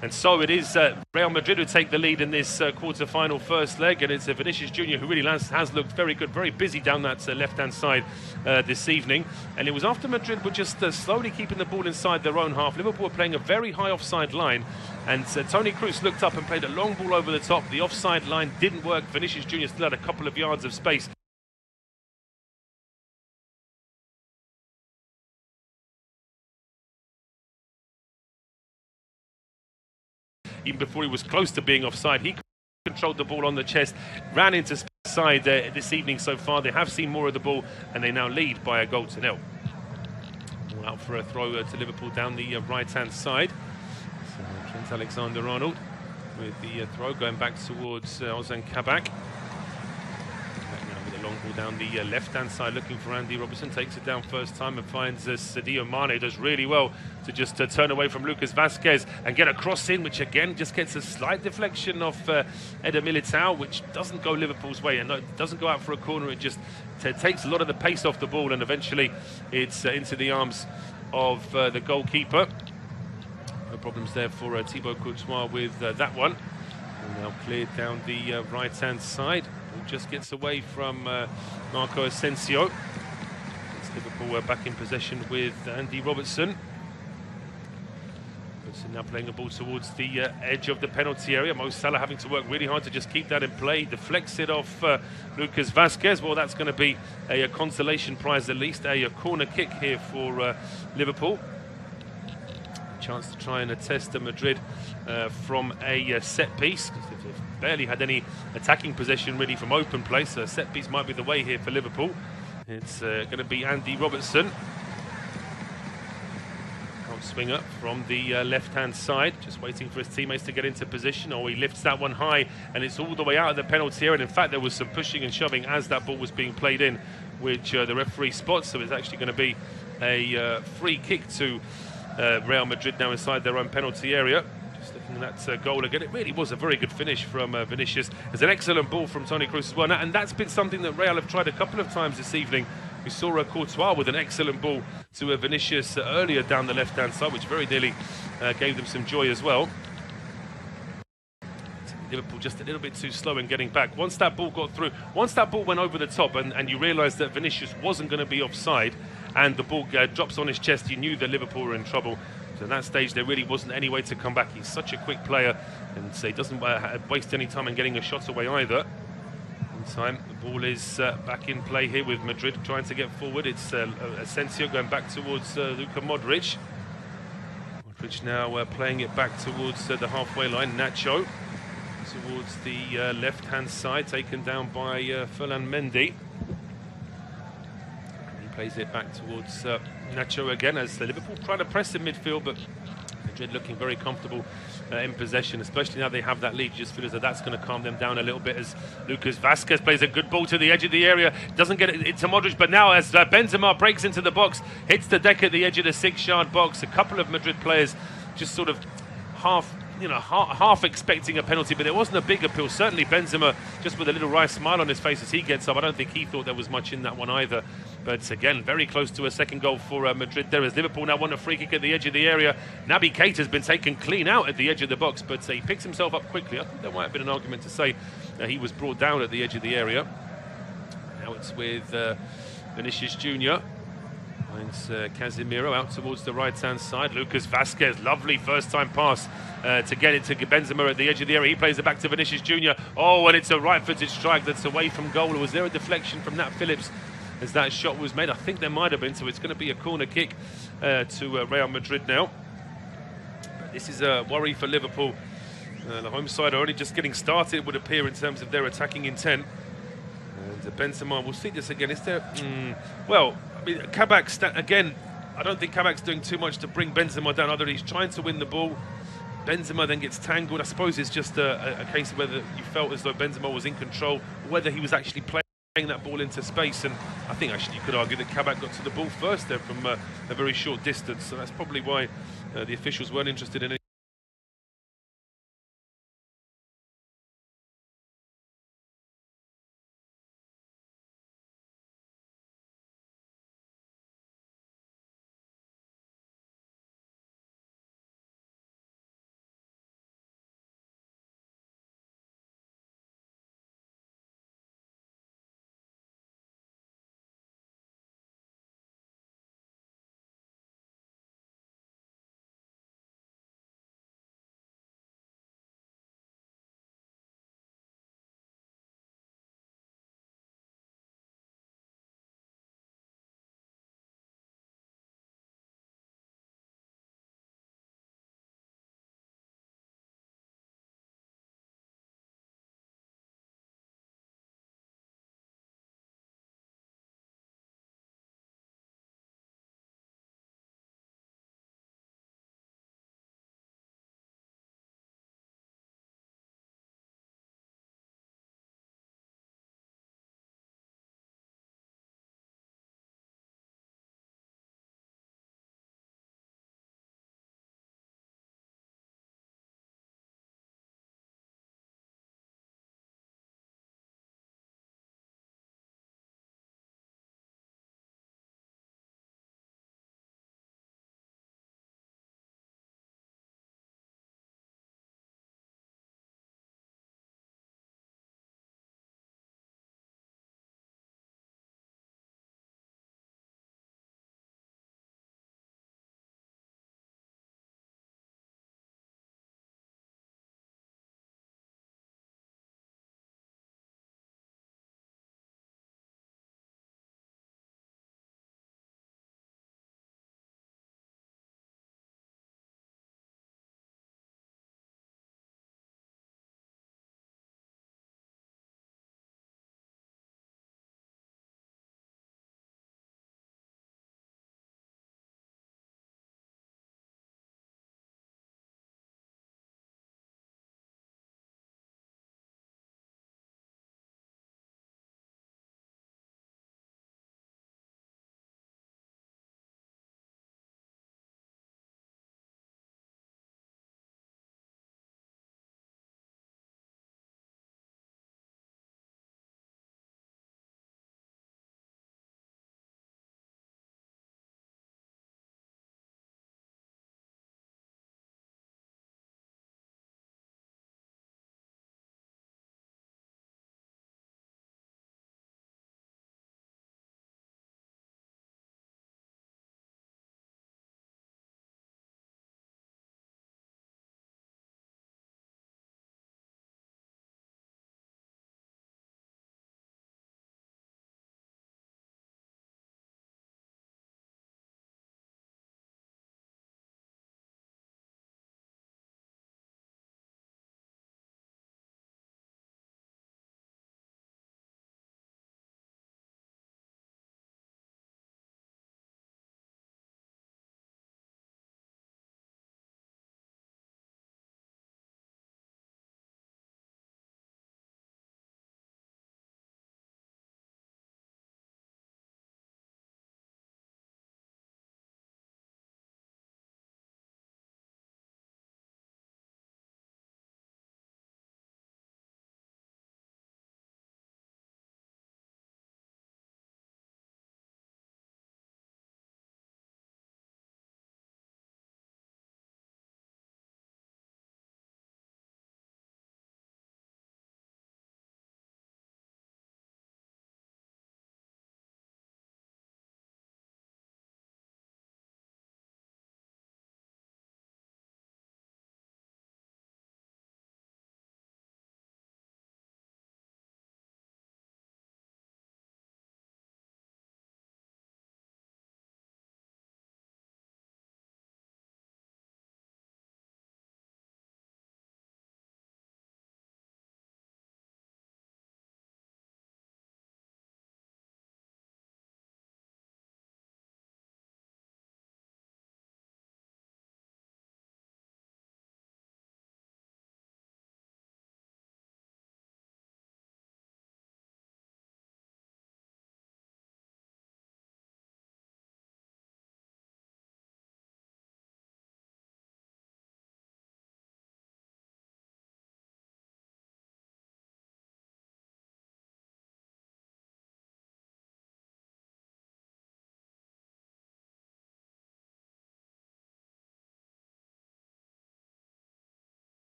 And so it is Real Madrid who take the lead in this quarter-final first leg, and it's Vinicius Jr. who really has looked very good, very busy down that left-hand side this evening. And it was after Madrid were just slowly keeping the ball inside their own half. Liverpool were playing a very high offside line, and Toni Kroos looked up and played a long ball over the top. The offside line didn't work. Vinicius Jr. still had a couple of yards of space. Even before he was close to being offside, he controlled the ball on the chest, ran into side this evening so far. They have seen more of the ball, and they now lead by a goal to nil. All out for a throw to Liverpool down the right-hand side. So Trent Alexander-Arnold with the throw going back towards Ozan Kabak. Long ball down the left-hand side, looking for Andy Robertson, takes it down first time and finds Sadio Mane. Does really well to just turn away from Lucas Vazquez and get a cross in, which again just gets a slight deflection off Eder Militao, which doesn't go Liverpool's way and doesn't go out for a corner. It just takes a lot of the pace off the ball, and eventually it's into the arms of the goalkeeper. No problems there for Thibaut Courtois with that one. And now cleared down the right-hand side. Just gets away from Marco Asensio. It's Liverpool back in possession with Andy Robertson. Robertson now playing a ball towards the edge of the penalty area. Mo Salah having to work really hard to just keep that in play. Deflects it off Lucas Vazquez. Well, that's going to be a consolation prize, at least a corner kick here for Liverpool. Chance to try and test Madrid from a set piece. They've barely had any attacking possession really from open play, so a set piece might be the way here for Liverpool. It's going to be Andy Robertson. Can't swing up from the left-hand side, just waiting for his teammates to get into position. Oh, he lifts that one high, and it's all the way out of the penalty area. And in fact, there was some pushing and shoving as that ball was being played in, which the referee spots. So it's actually going to be a free kick to Real Madrid now inside their own penalty area. Just looking at that goal again, it really was a very good finish from Vinicius. There's an excellent ball from Toni Kroos as well, and that's been something that Real have tried a couple of times this evening. We saw Courtois with an excellent ball to Vinicius earlier down the left-hand side, which very nearly gave them some joy as well. Liverpool just a little bit too slow in getting back. Once that ball got through, once that ball went over the top and you realised that Vinicius wasn't going to be offside and the ball drops on his chest, you knew that Liverpool were in trouble. So at that stage, there really wasn't any way to come back. He's such a quick player, and so he doesn't waste any time in getting a shot away either. In time, the ball is back in play here with Madrid trying to get forward. It's Asensio going back towards Luka Modric. Modric now playing it back towards the halfway line. Nacho towards the left-hand side, taken down by Ferland Mendy. He plays it back towards Nacho again as Liverpool trying to press in midfield, but Madrid looking very comfortable in possession, especially now they have that lead. You just feel as though that's going to calm them down a little bit as Lucas Vazquez plays a good ball to the edge of the area. Doesn't get it into Modric, but now as Benzema breaks into the box, hits the deck at the edge of the 6-yard box. A couple of Madrid players just sort of half expecting a penalty, but there wasn't a big appeal. Certainly Benzema just with a little wry smile on his face as he gets up. I don't think he thought there was much in that one either. But again, very close to a second goal for Madrid there as Liverpool now want a free kick at the edge of the area. Naby Keita's been taken clean out at the edge of the box, but he picks himself up quickly. I think there might have been an argument to say he was brought down at the edge of the area. Now it's with Vinicius Jr. Finds Casemiro out towards the right-hand side. Lucas Vazquez, lovely first-time pass to get it to Benzema at the edge of the area. He plays it back to Vinicius Jr. Oh, and it's a right-footed strike that's away from goal. Was there a deflection from Nat Phillips as that shot was made? I think there might have been, so it's going to be a corner kick to Real Madrid now. But this is a worry for Liverpool. The home side are only just getting started, it would appear, in terms of their attacking intent. And Benzema, we'll see this again. Is there... well, I mean, Kabak, again, I don't think Kabak's doing too much to bring Benzema down. Either he's trying to win the ball, Benzema then gets tangled. I suppose it's just a case of whether you felt as though Benzema was in control, or whether he was actually playing playing that ball into space, and I think actually you could argue that Kabak got to the ball first there from a very short distance, so that's probably why the officials weren't interested in it.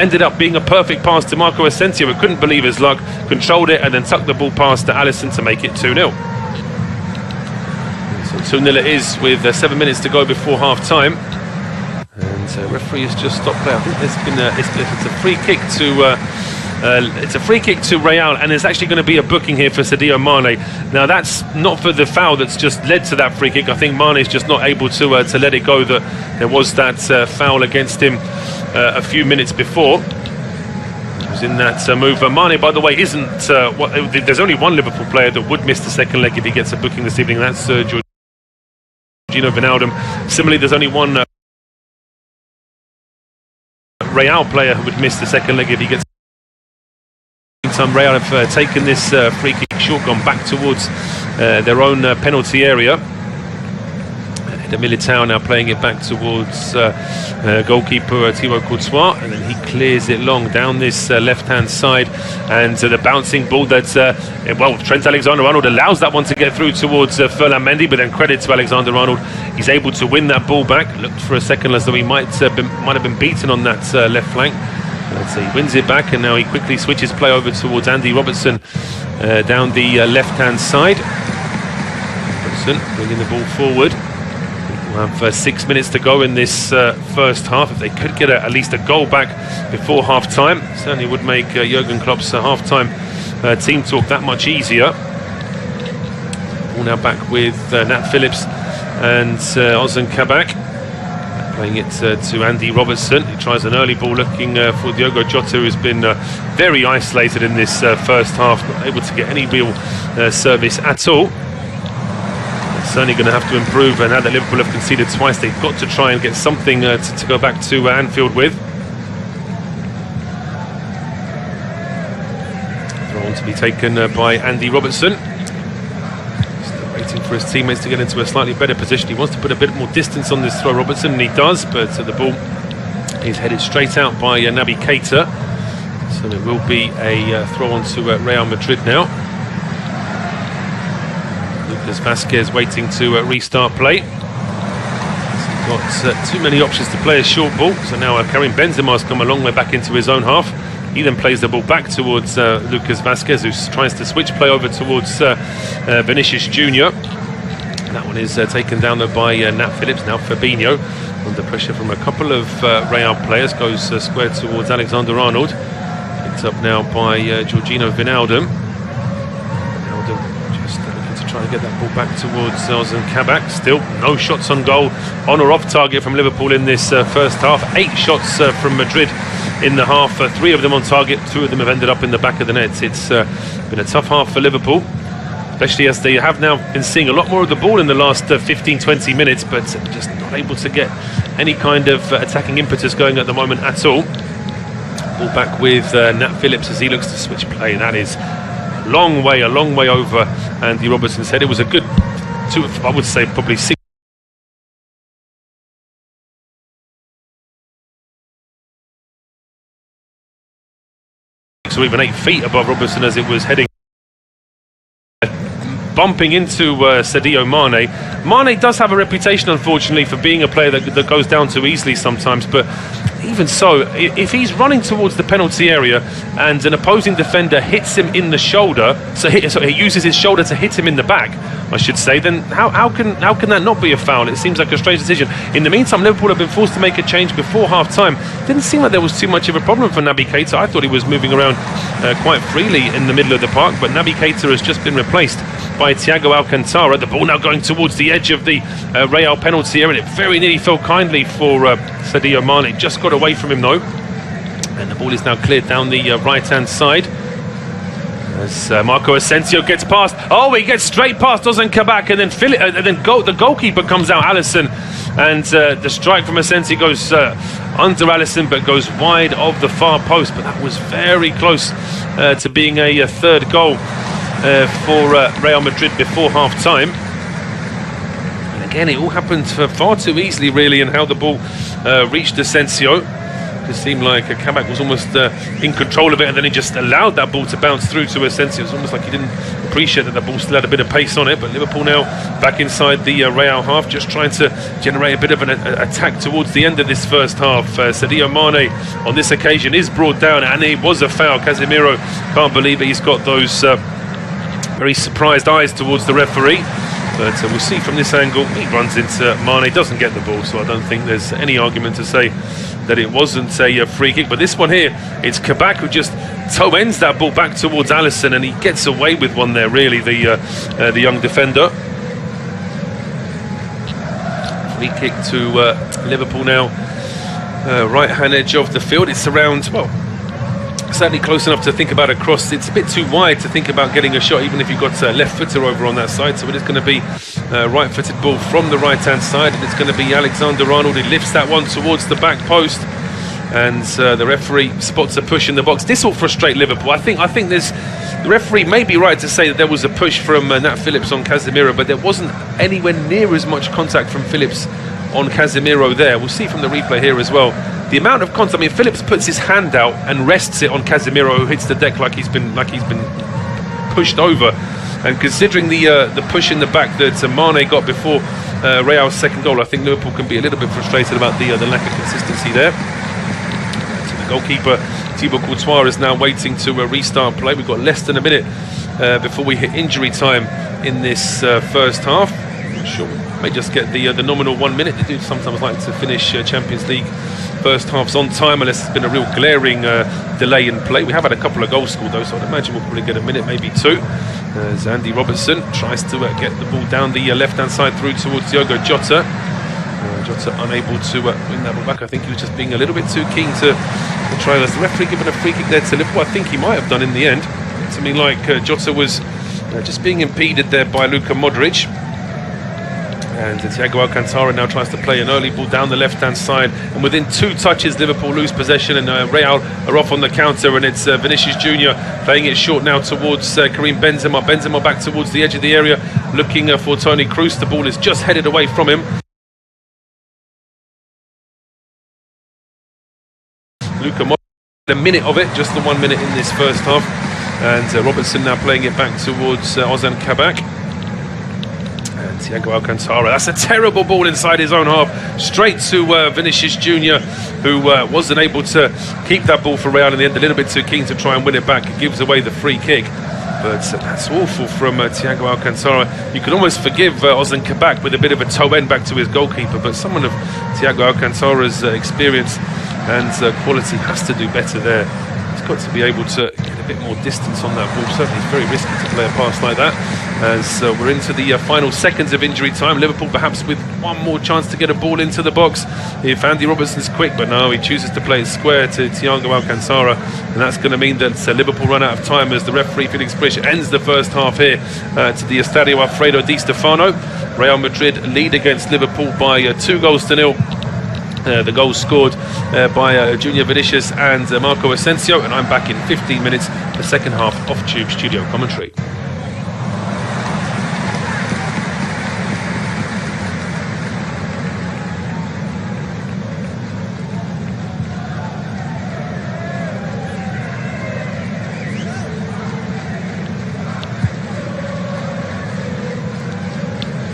ended up being a perfect pass to Marco Asensio, but couldn't believe his luck, controlled it and then tucked the ball past to Alisson to make it 2-0. So 2-0 it is with 7 minutes to go before half-time. And referee has just stopped play. I think there's been it's a free kick to it's a free kick to Real, and there's actually going to be a booking here for Sadio Mane. Now that's not for the foul that's just led to that free kick. I think Mane's just not able to let it go that there was that foul against him a few minutes before. It was in that move. Mane, by the way, isn't there's only one Liverpool player that would miss the second leg if he gets a booking this evening. That's Jorginho Wijnaldum. Similarly, there's only one Real player who would miss the second leg if he gets. Meantime, Real have taken this free kick short, gone back towards their own penalty area. The Militao now playing it back towards goalkeeper Thibaut Courtois, and then he clears it long down this left-hand side, and the bouncing ball that well, Trent Alexander-Arnold allows that one to get through towards Ferland Mendy, but then credit to Alexander-Arnold, he's able to win that ball back. Looked for a second as though he might have been beaten on that left flank. Let's see, he wins it back, and now he quickly switches play over towards Andy Robertson down the left-hand side. Robertson bringing the ball forward. We'll have 6 minutes to go in this first half. If they could get at least a goal back before half-time, certainly would make Jurgen Klopp's half-time team talk that much easier. Ball now back with Nat Phillips and Ozan Kabak. Playing it to Andy Robertson. He tries an early ball looking for Diogo Jota, who's been very isolated in this first half, not able to get any real service at all. Certainly going to have to improve, and now that Liverpool have conceded twice, they've got to try and get something to go back to Anfield with. Throw on to be taken by Andy Robertson. Still waiting for his teammates to get into a slightly better position. He wants to put a bit more distance on this throw, Robertson, and he does, but the ball is headed straight out by Naby Keita. So it will be a throw on to Real Madrid now. Vasquez waiting to restart play. He's got too many options to play a short ball, so now Karim Benzema's come a long way back into his own half. He then plays the ball back towards Lucas Vasquez, who tries to switch play over towards Vinicius Jr. That one is taken down though by Nat Phillips. Now Fabinho, under pressure from a couple of Real players, goes square towards Alexander-Arnold. Picked up now by Jorginho Wijnaldum. Trying to get that ball back towards Ozan Kabak. Still no shots on goal, on or off target from Liverpool in this first half. 8 shots from Madrid in the half, 3 of them on target, 2 of them have ended up in the back of the net. It's been a tough half for Liverpool, especially as they have now been seeing a lot more of the ball in the last 15-20 minutes, but just not able to get any kind of attacking impetus going at the moment at all. Ball back with Nat Phillips as he looks to switch play. That is a long way over Andy Robertson's head. It was a good I would say probably 6 or even 8 feet above Robertson as it was heading, bumping into Sadio Mane. Mane does have a reputation, unfortunately, for being a player that goes down too easily sometimes, but even so, if he's running towards the penalty area and an opposing defender hits him in the shoulder, so he uses his shoulder to hit him in the back, I should say, then how can that not be a foul? It seems like a strange decision. In the meantime, Liverpool have been forced to make a change before half-time. Didn't seem like there was too much of a problem for Naby Keita. I thought he was moving around quite freely in the middle of the park, but Naby Keita has just been replaced by Thiago Alcantara. The ball now going towards the edge of the Real penalty area. It very nearly fell kindly for Sadio Mane. Just got away from him though, and the ball is now cleared down the right-hand side as Marco Asensio gets past. Oh, he gets straight past Ozan Kabak, and then the goalkeeper comes out, Alisson, and the strike from Asensio goes under Alisson but goes wide of the far post. But that was very close to being a third goal for Real Madrid before half-time. And again, it all happened far too easily, really, in how the ball reached Asensio. It seemed like Kabak was almost in control of it, and then he just allowed that ball to bounce through to Asensio. It was almost like he didn't appreciate that the ball still had a bit of pace on it. But Liverpool now back inside the Real half, just trying to generate a bit of an attack towards the end of this first half. Sadio Mane on this occasion is brought down, and it was a foul. Casemiro can't believe it. He's got those very surprised eyes towards the referee. But we'll see from this angle. He runs into Mane, doesn't get the ball, so I don't think there's any argument to say that it wasn't a free kick. But this one here, it's Kabak who just toe ends that ball back towards Alisson, and he gets away with one there, really, the young defender. Free kick to Liverpool now, right-hand edge of the field. It's around, well, certainly close enough to think about a cross. It's a bit too wide to think about getting a shot, even if you've got a left footer over on that side. So it is going to be a right-footed ball from the right-hand side, and it's going to be Alexander-Arnold who lifts that one towards the back post, and the referee spots a push in the box. This will frustrate Liverpool. I think there's, the referee may be right to say that there was a push from Nat Phillips on Casemiro, but there wasn't anywhere near as much contact from Phillips on Casemiro there. We'll see from the replay here as well. The amount of contact. I mean, Phillips puts his hand out and rests it on Casemiro, who hits the deck like he's been pushed over. And considering the push in the back that Mane got before Real's second goal, I think Liverpool can be a little bit frustrated about the lack of consistency there. So the goalkeeper Thibaut Courtois is now waiting to restart play. We've got less than a minute before we hit injury time in this first half. I'm not sure, we may just get the nominal 1 minute. They do sometimes like to finish Champions League first halves on time, unless there's been a real glaring delay in play. We have had a couple of goals scored though, so I'd imagine we'll probably get a minute, maybe two. As Andy Robertson tries to get the ball down the left-hand side through towards Diogo Jota. Jota unable to win that ball back. I think he was just being a little bit too keen to try. As the referee given a free kick there to Liverpool, I think he might have done in the end. To me, like Jota was just being impeded there by Luka Modric. And Thiago Alcantara now tries to play an early ball down the left-hand side, and within 2 touches Liverpool lose possession, and Real are off on the counter, and it's Vinicius Jr. playing it short now towards Karim Benzema. Benzema back towards the edge of the area, looking for Toni Kroos. The ball is just headed away from him. Luka Modric, a minute of it, just the 1 minute in this first half, and Robertson now playing it back towards Ozan Kabak. Thiago Alcantara, that's a terrible ball inside his own half, straight to Vinicius Jr., who wasn't able to keep that ball for Real in the end, a little bit too keen to try and win it back. It gives away the free kick, but that's awful from Thiago Alcantara. You could almost forgive Ozan Kabak with a bit of a toe end back to his goalkeeper, but someone of Thiago Alcantara's experience and quality has to do better there. He's got to be able to get a bit more distance on that ball. Certainly it's very risky to play a pass like that, as we're into the final seconds of injury time. Liverpool perhaps with one more chance to get a ball into the box if Andy Robertson's quick, but no, he chooses to play it square to Thiago Alcantara, and that's going to mean that Liverpool run out of time as the referee Felix Brych ends the first half here to the Estadio Alfredo Di Stéfano. Real Madrid lead against Liverpool by 2-0. The goals scored by Junior Vinicius and Marco Asensio, and I'm back in 15 minutes, the second half of Tube Studio Commentary.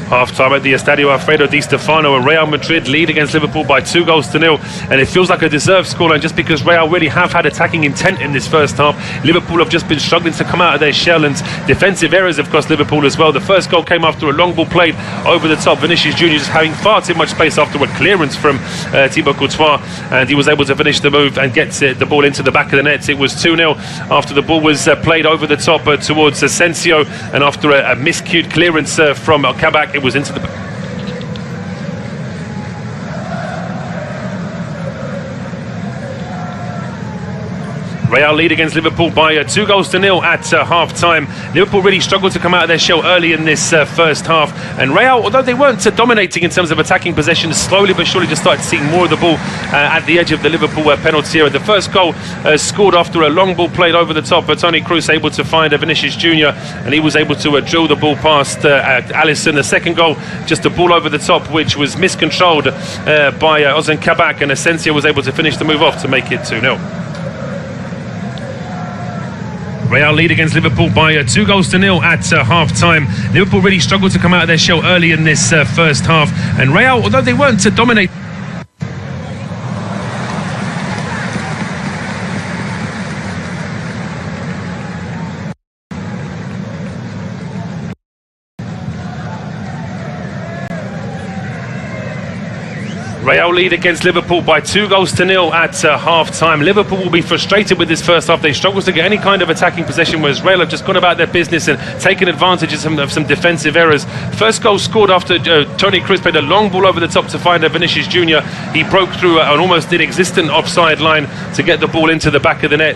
Half-time at the Estadio Alfredo Di Stéfano, and Real Madrid lead against Liverpool by 2-0, and it feels like a deserved scoreline just because Real really have had attacking intent in this first half. Liverpool have just been struggling to come out of their shell, and defensive errors have cost Liverpool as well. The first goal came after a long ball played over the top. Vinicius Jr. just having far too much space after a clearance from Thibaut Courtois, and he was able to finish the move and get the ball into the back of the net. It was 2-0 after the ball was played over the top towards Asensio, and after a miscued clearance from Kabak, it was into the... Real lead against Liverpool by 2-0 at half-time. Liverpool really struggled to come out of their shell early in this first half. And Real, although they weren't dominating in terms of attacking possession, slowly but surely just started seeing more of the ball at the edge of the Liverpool penalty area. The first goal scored after a long ball played over the top. Toni Kroos able to find Vinicius Jr. and he was able to drill the ball past Alisson. The second goal, just a ball over the top, which was miscontrolled by Kabak, and Asensio was able to finish the move off to make it 2-0. Real lead against Liverpool by 2-0 at half-time. Liverpool really struggled to come out of their shell early in this first half. And Real, although they weren't dominating... Real lead against Liverpool by 2-0 at half-time. Liverpool will be frustrated with this first half. They struggled to get any kind of attacking possession, whereas Real have just gone about their business and taken advantage of some defensive errors. First goal scored after Toni Kroos played a long ball over the top to find Vinicius Jr. He broke through an almost inexistent offside line to get the ball into the back of the net.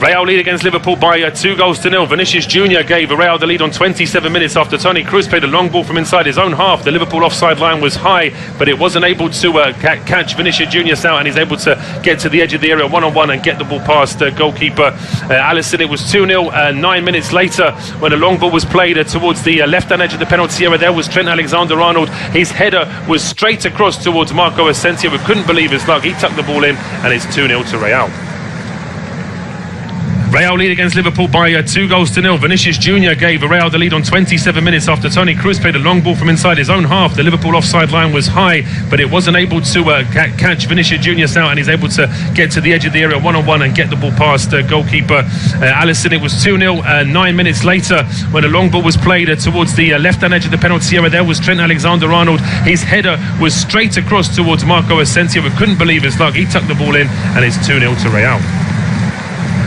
Real lead against Liverpool by 2-0. Vinicius Jr. gave Real the lead on 27 minutes after Toni Kroos played a long ball from inside his own half. The Liverpool offside line was high, but it wasn't able to catch Vinicius Jr. out, and he's able to get to the edge of the area one-on-one and get the ball past goalkeeper Alisson. It was 2-0 9 minutes later when a long ball was played towards the left-hand edge of the penalty area. There was Trent Alexander-Arnold. His header was straight across towards Marco Asensio, who couldn't believe his luck. He tucked the ball in, and it's 2-0 to Real. Real lead against Liverpool by 2-0. Vinicius Jr. gave Real the lead on 27 minutes after Toni Kroos played a long ball from inside his own half. The Liverpool offside line was high, but it wasn't able to catch Vinicius Jr. out, and he's able to get to the edge of the area one-on-one and get the ball past goalkeeper Alisson. It was 2-0 9 minutes later when a long ball was played towards the left-hand edge of the penalty area. There was Trent Alexander-Arnold. His header was straight across towards Marco Asensio, who couldn't believe his luck. He tucked the ball in, and it's 2-0 to Real.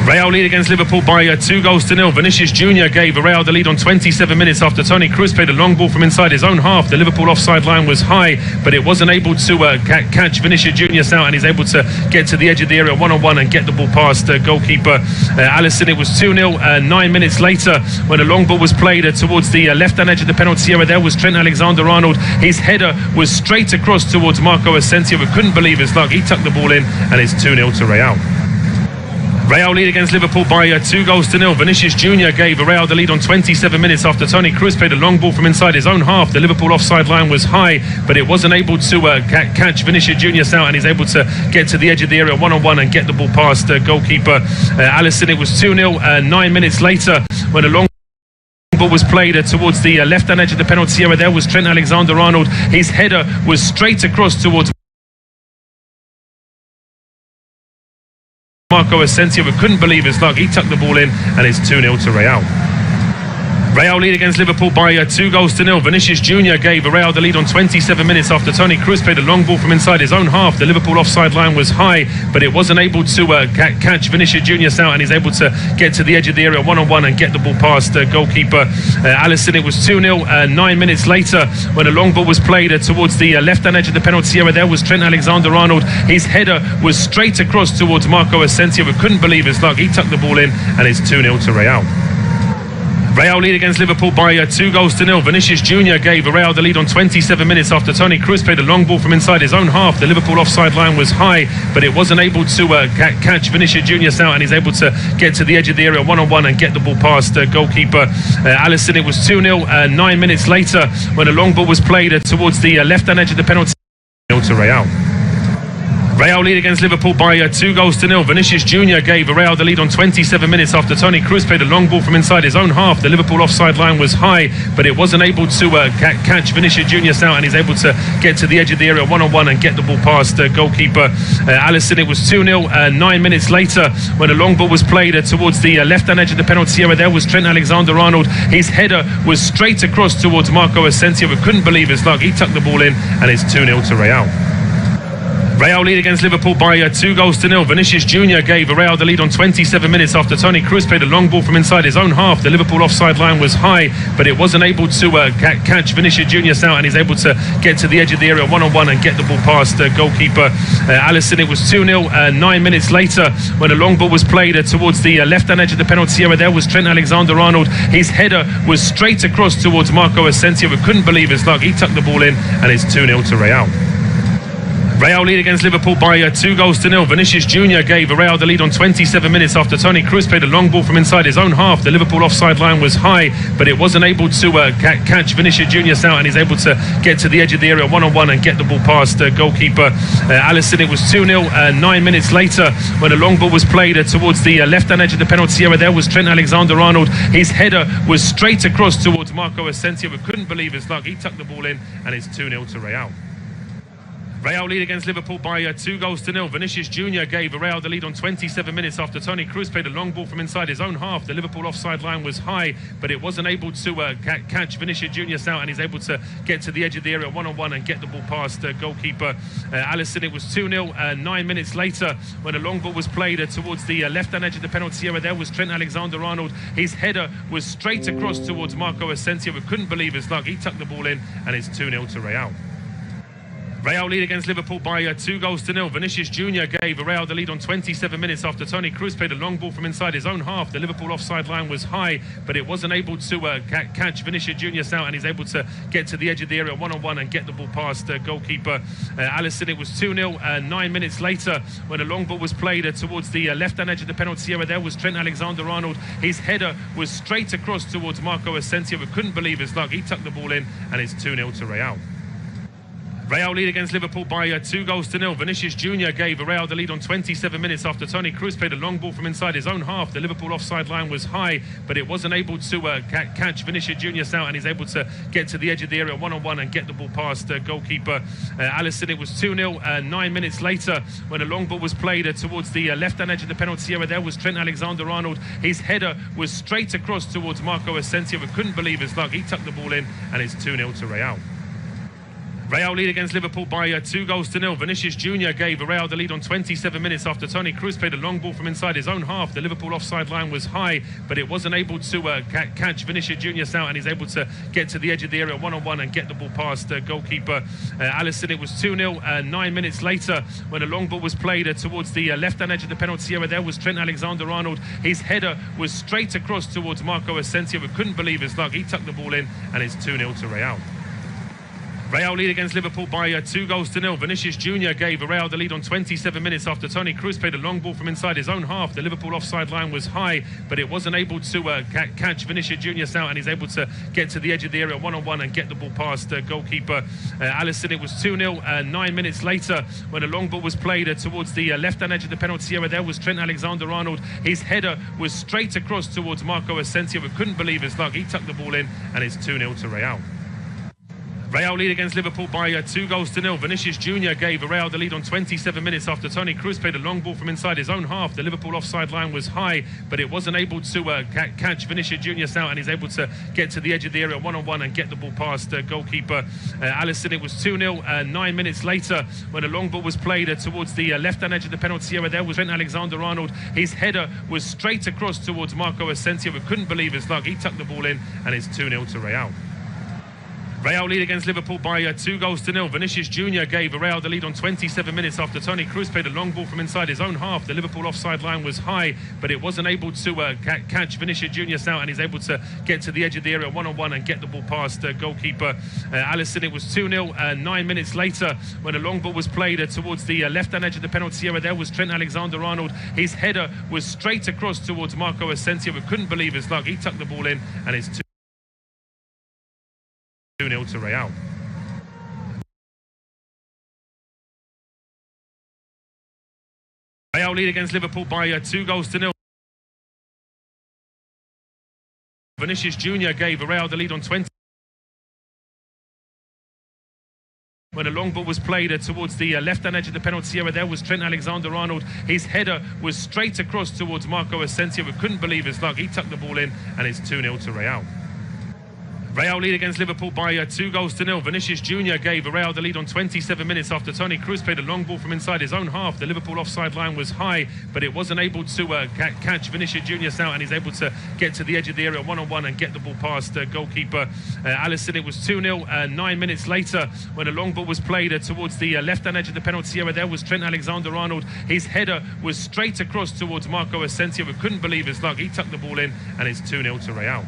Real lead against Liverpool by 2-0. Vinicius Jr. gave Real the lead on 27 minutes after Toni Kroos played a long ball from inside his own half. The Liverpool offside line was high, but it wasn't able to catch Vinicius Jr. out, and he's able to get to the edge of the area one-on-one and get the ball past goalkeeper Alisson. It was 2-0 9 minutes later when a long ball was played towards the left-hand edge of the penalty area. There was Trent Alexander-Arnold. His header was straight across towards Marco Asensio, who couldn't believe his luck. He tucked the ball in, and it's 2-0 to Real. Real lead against Liverpool by 2-0. Vinicius Jr. gave Real the lead on 27 minutes after Toni Kroos played a long ball from inside his own half. The Liverpool offside line was high, but it wasn't able to catch Vinicius Jr. out, and he's able to get to the edge of the area one-on-one and get the ball past goalkeeper Alisson. It was 2-0 9 minutes later when a long ball was played towards the left-hand edge of the penalty area. There was Trent Alexander-Arnold. His header was straight across towards Marco Asensio, who couldn't believe his luck. He tucked the ball in, and it's 2-0 to Real. Real lead against Liverpool by 2-0. Vinicius Jr. gave Real the lead on 27 minutes after Toni Kroos played a long ball from inside his own half. The Liverpool offside line was high, but it wasn't able to catch Vinicius Jr. out, and he's able to get to the edge of the area one-on-one and get the ball past goalkeeper Alisson. It was 2-0 9 minutes later when a long ball was played towards the left-hand edge of the penalty area. There was Trent Alexander-Arnold. His header was straight across towards Marco Asensio, who couldn't believe his luck. He tucked the ball in, and it's 2-0 to Real. Real lead against Liverpool by 2-0. Vinicius Jr. gave Real the lead on 27 minutes after Toni Kroos played a long ball from inside his own half. The Liverpool offside line was high, but it wasn't able to catch Vinicius Jr. out, and he's able to get to the edge of the area one-on-one and get the ball past goalkeeper Alisson. It was 2-0 9 minutes later when a long ball was played towards the left-hand edge of the penalty area to Real. Real lead against Liverpool by 2-0. Vinicius Jr. gave Real the lead on 27 minutes after Toni Kroos played a long ball from inside his own half. The Liverpool offside line was high, but it wasn't able to catch Vinicius Jr. out, and he's able to get to the edge of the area one-on-one and get the ball past goalkeeper Alisson. It was 2-0 9 minutes later when a long ball was played towards the left-hand edge of the penalty area. There was Trent Alexander-Arnold. His header was straight across towards Marco Asensio, who couldn't believe his luck. He tucked the ball in, and it's 2-0 to Real. Real lead against Liverpool by 2-0. Vinicius Jr. gave Real the lead on 27 minutes after Toni Kroos played a long ball from inside his own half. The Liverpool offside line was high, but it wasn't able to catch Vinicius Jr. out, and he's able to get to the edge of the area one-on-one and get the ball past goalkeeper Alisson. It was 2-0. 9 minutes later, when a long ball was played towards the left-hand edge of the penalty area, there was Trent Alexander-Arnold. His header was straight across towards Marco Asensio, but couldn't believe his luck. He tucked the ball in, and it's 2-0 to Real. Real lead against Liverpool by 2-0. Vinicius Jr. gave Real the lead on 27 minutes after Toni Kroos played a long ball from inside his own half. The Liverpool offside line was high, but it wasn't able to catch Vinicius Jr. out, and he's able to get to the edge of the area one-on-one and get the ball past goalkeeper Alisson. It was 2-0. 9 minutes later, when a long ball was played towards the left-hand edge of the penalty area, there was Trent Alexander-Arnold. His header was straight across towards Marco Asensio, but couldn't believe his luck. He tucked the ball in, and it's 2-0 to Real. Real lead against Liverpool by 2-0. Vinicius Jr. gave Real the lead on 27 minutes after Toni Kroos played a long ball from inside his own half. The Liverpool offside line was high, but it wasn't able to catch Vinicius Jr. out, and he's able to get to the edge of the area one-on-one and get the ball past goalkeeper Alisson. It was 2-0. 9 minutes later, when a long ball was played towards the left-hand edge of the penalty area, there was Trent Alexander-Arnold. His header was straight across towards Marco Asensio, but couldn't believe his luck. He tucked the ball in, and it's 2-0 to Real. Real lead against Liverpool by 2-0. Vinicius Jr. gave Real the lead on 27 minutes after Toni Kroos played a long ball from inside his own half. The Liverpool offside line was high, but it wasn't able to catch Vinicius Jr. out, and he's able to get to the edge of the area one-on-one and get the ball past goalkeeper Alisson. It was 2-0. 9 minutes later, when a long ball was played towards the left-hand edge of the penalty area, there was Trent Alexander-Arnold. His header was straight across towards Marco Asensio, but couldn't believe his luck. He tucked the ball in, and it's 2-0 to Real. Real lead against Liverpool by 2-0. Vinicius Jr. gave Real the lead on 27 minutes after Toni Kroos played a long ball from inside his own half. The Liverpool offside line was high, but it wasn't able to catch Vinicius Jr. out, and he's able to get to the edge of the area one-on-one and get the ball past goalkeeper Alisson. It was 2-0. 9 minutes later, when a long ball was played towards the left-hand edge of the penalty area, there was Trent Alexander-Arnold. His header was straight across towards Marco Asensio, but couldn't believe his luck. He tucked the ball in, and it's 2-0 to Real. Real lead against Liverpool by 2-0. Vinicius Jr. gave Real the lead on 27 minutes after Toni Kroos played a long ball from inside his own half. The Liverpool offside line was high, but it wasn't able to catch Vinicius Jr. out, and he's able to get to the edge of the area one-on-one and get the ball past goalkeeper Alisson. It was 2-0. 9 minutes later, when a long ball was played towards the left-hand edge of the penalty area, there was Trent Alexander-Arnold. His header was straight across towards Marco Asensio, but couldn't believe his luck. He tucked the ball in, and it's 2-0 to Real. Real lead against Liverpool by 2-0. Vinicius Jr. gave Real the lead on 27 minutes after Toni Kroos played a long ball from inside his own half. The Liverpool offside line was high, but it wasn't able to catch Vinicius Jr. out, and he's able to get to the edge of the area one-on-one and get the ball past goalkeeper Alisson. It was 2-0. 9 minutes later, when a long ball was played towards the left-hand edge of the penalty area, there was Trent Alexander-Arnold. His header was straight across towards Marco Asensio, but couldn't believe his luck. He tucked the ball in, and it's 2-0 to Real. Real lead against Liverpool by 2-0. Vinicius Jr. gave Real the lead on 27 minutes after Toni Kroos played a long ball from inside his own half. The Liverpool offside line was high, but it wasn't able to catch Vinicius Jr. out, and he's able to get to the edge of the area one-on-one and get the ball past goalkeeper Alisson. It was 2-0. 9 minutes later, when a long ball was played towards the left-hand edge of the penalty area, there was Trent Alexander-Arnold. His header was straight across towards Marco Asensio, but couldn't believe his luck. He tucked the ball in, and it's 2-0 to Real. Real lead against Liverpool by 2-0. Vinicius Jr. gave Real the lead on 27 minutes after Toni Kroos played a long ball from inside his own half. The Liverpool offside line was high, but it wasn't able to catch Vinicius Jr. out, and he's able to get to the edge of the area one-on-one and get the ball past goalkeeper Alisson. It was 2-0. 9 minutes later, when a long ball was played towards the left-hand edge of the penalty area, there was Trent Alexander-Arnold. His header was straight across towards Marco Asensio, but couldn't believe his luck. He tucked the ball in, and it's 2-0 to Real. Real lead against Liverpool by 2-0. Vinicius Jr. gave Real the lead on 20. When a long ball was played towards the left-hand edge of the penalty area, there was Trent Alexander-Arnold. His header was straight across towards Marco Asensio, but couldn't believe his luck. He tucked the ball in, and it's 2-0 to Real. Real lead against Liverpool by 2-0. Vinicius Jr. gave Real the lead on 27 minutes after Toni Kroos played a long ball from inside his own half. The Liverpool offside line was high, but it wasn't able to catch Vinicius Jr. out, and he's able to get to the edge of the area one-on-one and get the ball past goalkeeper Alisson. It was 2-0. 9 minutes later, when a long ball was played towards the left-hand edge of the penalty area, there was Trent Alexander-Arnold. His header was straight across towards Marco Asensio, who couldn't believe his luck. He tucked the ball in, and it's 2-0 to Real.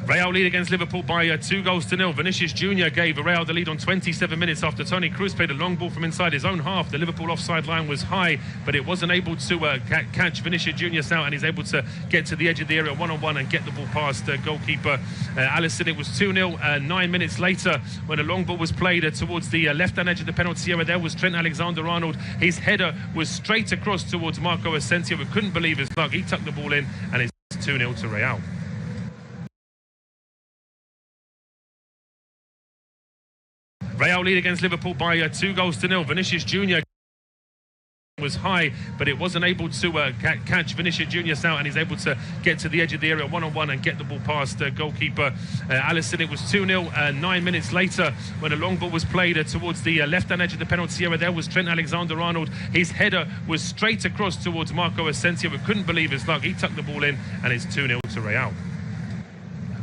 Real lead against Liverpool by 2-0. Vinicius Jr. gave Real the lead on 27 minutes after Toni Kroos played a long ball from inside his own half. The Liverpool offside line was high, but it wasn't able to catch Vinicius Jr. out, and he's able to get to the edge of the area one-on-one and get the ball past goalkeeper Alisson. It was 2-0. 9 minutes later, when a long ball was played towards the left-hand edge of the penalty area, there was Trent Alexander-Arnold. His header was straight across towards Marco Asensio, who couldn't believe his luck. He tucked the ball in, and it's 2-0 to Real. Real lead against Liverpool by 2-0. Vinicius Jr. was high, but it wasn't able to catch Vinicius Jr. out, and he's able to get to the edge of the area one-on-one and get the ball past goalkeeper Alisson. It was 2-0. 9 minutes later, when a long ball was played towards the left-hand edge of the penalty area, there was Trent Alexander-Arnold. His header was straight across towards Marco Asensio, who couldn't believe his luck. He tucked the ball in, and it's 2-0 to Real.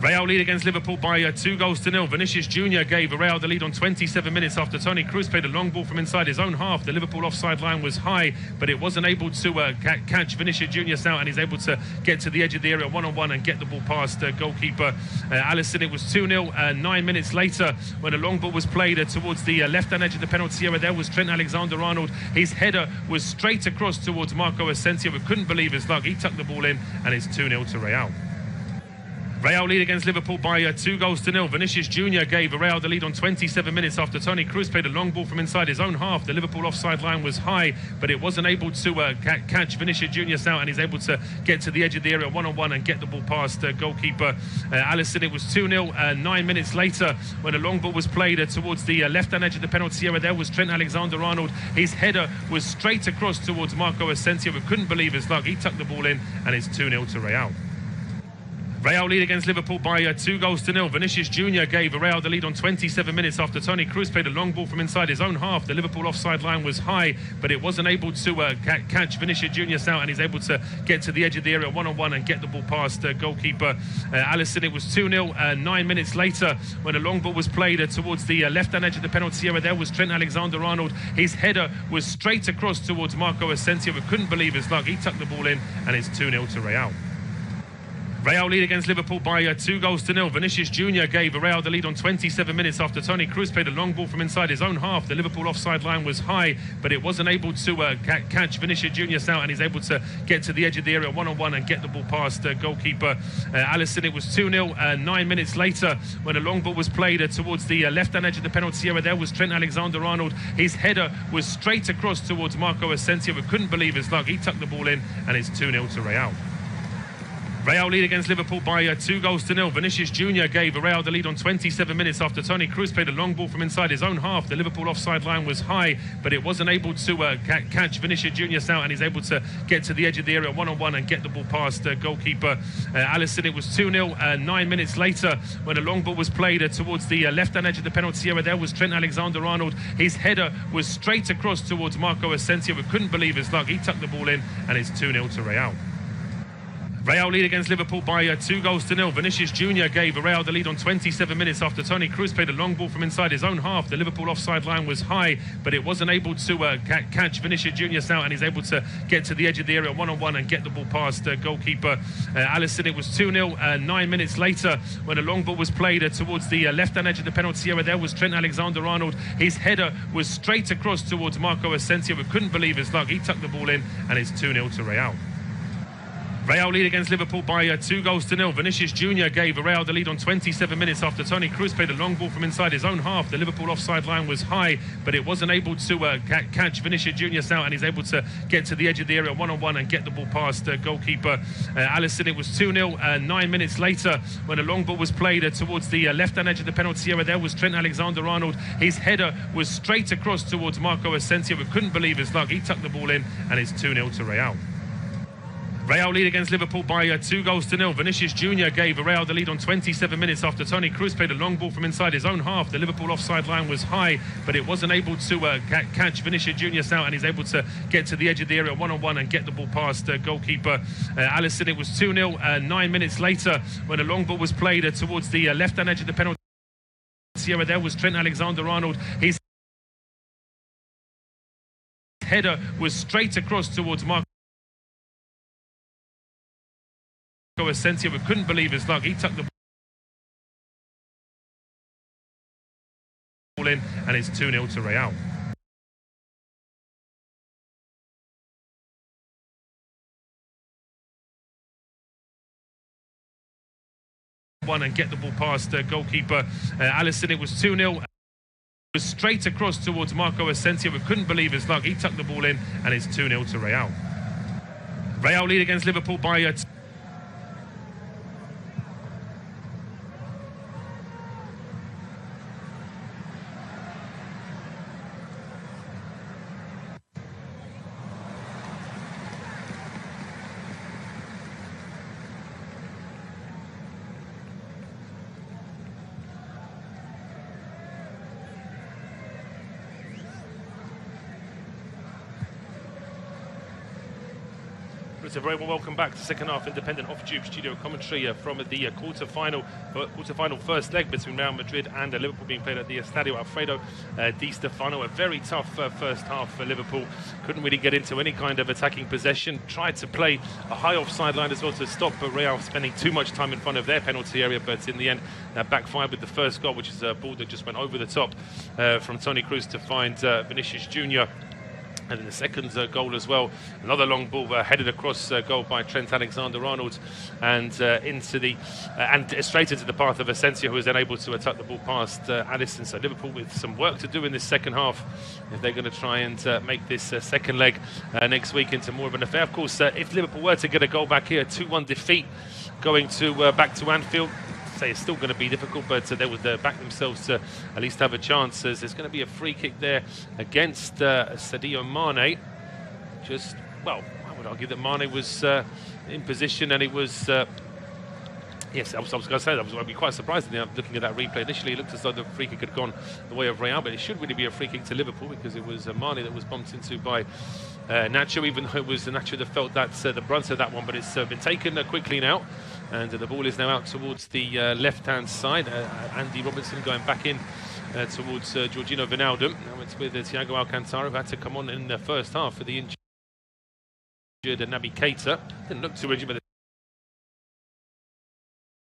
Real lead against Liverpool by 2-0. Vinicius Jr. gave Real the lead on 27 minutes after Toni Kroos played a long ball from inside his own half. The Liverpool offside line was high, but it wasn't able to catch Vinicius Jr. out, and he's able to get to the edge of the area one-on-one and get the ball past goalkeeper Alisson. It was 2-0. 9 minutes later, when a long ball was played towards the left-hand edge of the penalty area, there was Trent Alexander-Arnold. His header was straight across towards Marco Asensio, who couldn't believe his luck. He tucked the ball in, and it's 2-0 to Real. Real lead against Liverpool by 2-0. Vinicius Jr. gave Real the lead on 27 minutes after Toni Kroos played a long ball from inside his own half. The Liverpool offside line was high, but it wasn't able to catch Vinicius Jr. out, and he's able to get to the edge of the area one-on-one and get the ball past goalkeeper Alisson. It was 2-0. 9 minutes later, when a long ball was played towards the left-hand edge of the penalty area, there was Trent Alexander-Arnold. His header was straight across towards Marco Asensio, who couldn't believe his luck. He tucked the ball in, and it's 2-0 to Real. Real lead against Liverpool by 2-0. Vinicius Jr. gave Real the lead on 27 minutes after Toni Kroos played a long ball from inside his own half. The Liverpool offside line was high, but it wasn't able to catch Vinicius Jr. out, and he's able to get to the edge of the area one-on-one and get the ball past goalkeeper Alisson. It was 2-0. 9 minutes later, when a long ball was played towards the left-hand edge of the penalty area, there was Trent Alexander-Arnold. His header was straight across towards Marco Asensio, who couldn't believe his luck. He tucked the ball in, and it's 2-0 to Real. Real lead against Liverpool by 2-0. Vinicius Jr. gave Real the lead on 27 minutes after Toni Kroos played a long ball from inside his own half. The Liverpool offside line was high, but it wasn't able to catch Vinicius Jr. out, and he's able to get to the edge of the area one-on-one and get the ball past goalkeeper Alisson. It was 2-0. 9 minutes later, when a long ball was played towards the left-hand edge of the penalty area, there was Trent Alexander-Arnold. His header was straight across towards Marco Asensio, who couldn't believe his luck. He tucked the ball in, and it's 2-0 to Real. Real lead against Liverpool by 2-0. Vinicius Jr. gave Real the lead on 27 minutes after Toni Kroos played a long ball from inside his own half. The Liverpool offside line was high, but it wasn't able to catch Vinicius Jr. out, and he's able to get to the edge of the area one-on-one and get the ball past goalkeeper Alisson. It was 2-0. 9 minutes later, when a long ball was played towards the left-hand edge of the penalty area, there was Trent Alexander-Arnold. His header was straight across towards Marco Asensio, who couldn't believe his luck. He tucked the ball in, and it's 2-0 to Real. Real lead against Liverpool by 2-0. Vinicius Jr. gave Real the lead on 27 minutes after Toni Kroos played a long ball from inside his own half. The Liverpool offside line was high, but it wasn't able to catch Vinicius Jr. out, and he's able to get to the edge of the area one-on-one and get the ball past goalkeeper Alisson. It was 2-0. 9 minutes later, when a long ball was played towards the left-hand edge of the penalty area, there was Trent Alexander-Arnold. His header was straight across towards Marco Asensio, who couldn't believe his luck. He tucked the ball in, and it's 2-0 to Real. Real lead against Liverpool by 2-0. Vinicius Jr. gave Real the lead on 27 minutes after Toni Kroos played a long ball from inside his own half. The Liverpool offside line was high, but it wasn't able to catch Vinicius Jr. out, and he's able to get to the edge of the area one-on-one and get the ball past goalkeeper Alisson. It was 2-0. 9 minutes later, when a long ball was played towards the left-hand edge of the penalty area, there was Trent Alexander-Arnold. His header was straight across towards Marco Asensio, who couldn't believe his luck. He tucked the ball in, and it's 2-0 to Real. Real lead against Liverpool by 2-0. Vinicius Jr. gave Real the lead on 27 minutes after Toni Kroos played a long ball from inside his own half. The Liverpool offside line was high, but it wasn't able to catch Vinicius Jr. out, and he's able to get to the edge of the area one-on-one and get the ball past goalkeeper Alisson. It was 2-0 9 minutes later when a long ball was played towards the left-hand edge of the penalty area. There was Trent Alexander-Arnold. His header was straight across towards Marco Asensio, but couldn't believe his luck. He tucked the ball in, and it's 2-0 to Real. And get the ball past goalkeeper Alisson. It was 2-0. Was straight across towards Marco Asensio, but couldn't believe his luck. He tucked the ball in, and it's 2-0 to Real. Real lead against Liverpool by So very well, welcome back to second half independent off-tube studio commentary from the quarterfinal first leg between Real Madrid and Liverpool, being played at the Estadio Alfredo Di Stéfano. A very tough first half for Liverpool. Couldn't really get into any kind of attacking possession. Tried to play a high offside line as well to stop Real spending too much time in front of their penalty area, but in the end backfired with the first goal, which is a ball that just went over the top from Toni Kroos to find Vinicius Jr. And in the second goal as well, another long ball headed across goal by Trent Alexander-Arnold and into the and straight into the path of Asensio, who was then able to tuck the ball past Alisson. So Liverpool with some work to do in this second half if they're going to try and make this second leg next week into more of an affair. Of course, if Liverpool were to get a goal back here, 2-1 defeat going to back to Anfield, it's still going to be difficult, but they would back themselves to at least have a chance, as there's going to be a free kick there against Sadio Mane. Just, well, I would argue that Mane was in position, and it was yes, I was going to say that. I'd be quite surprised looking at that replay. Initially, it looked as though the free kick had gone the way of Real, but it should really be a free kick to Liverpool, because it was Mane that was bumped into by Nacho, even though it was Nacho that felt that the brunt of that one. But it's been taken quickly now, and the ball is now out towards the left-hand side. Andy Robertson going back in towards Georginio Wijnaldum. Now it's with Thiago Alcantara, who had to come on in the first half for the injured Naby Keita. Didn't look too injured, but it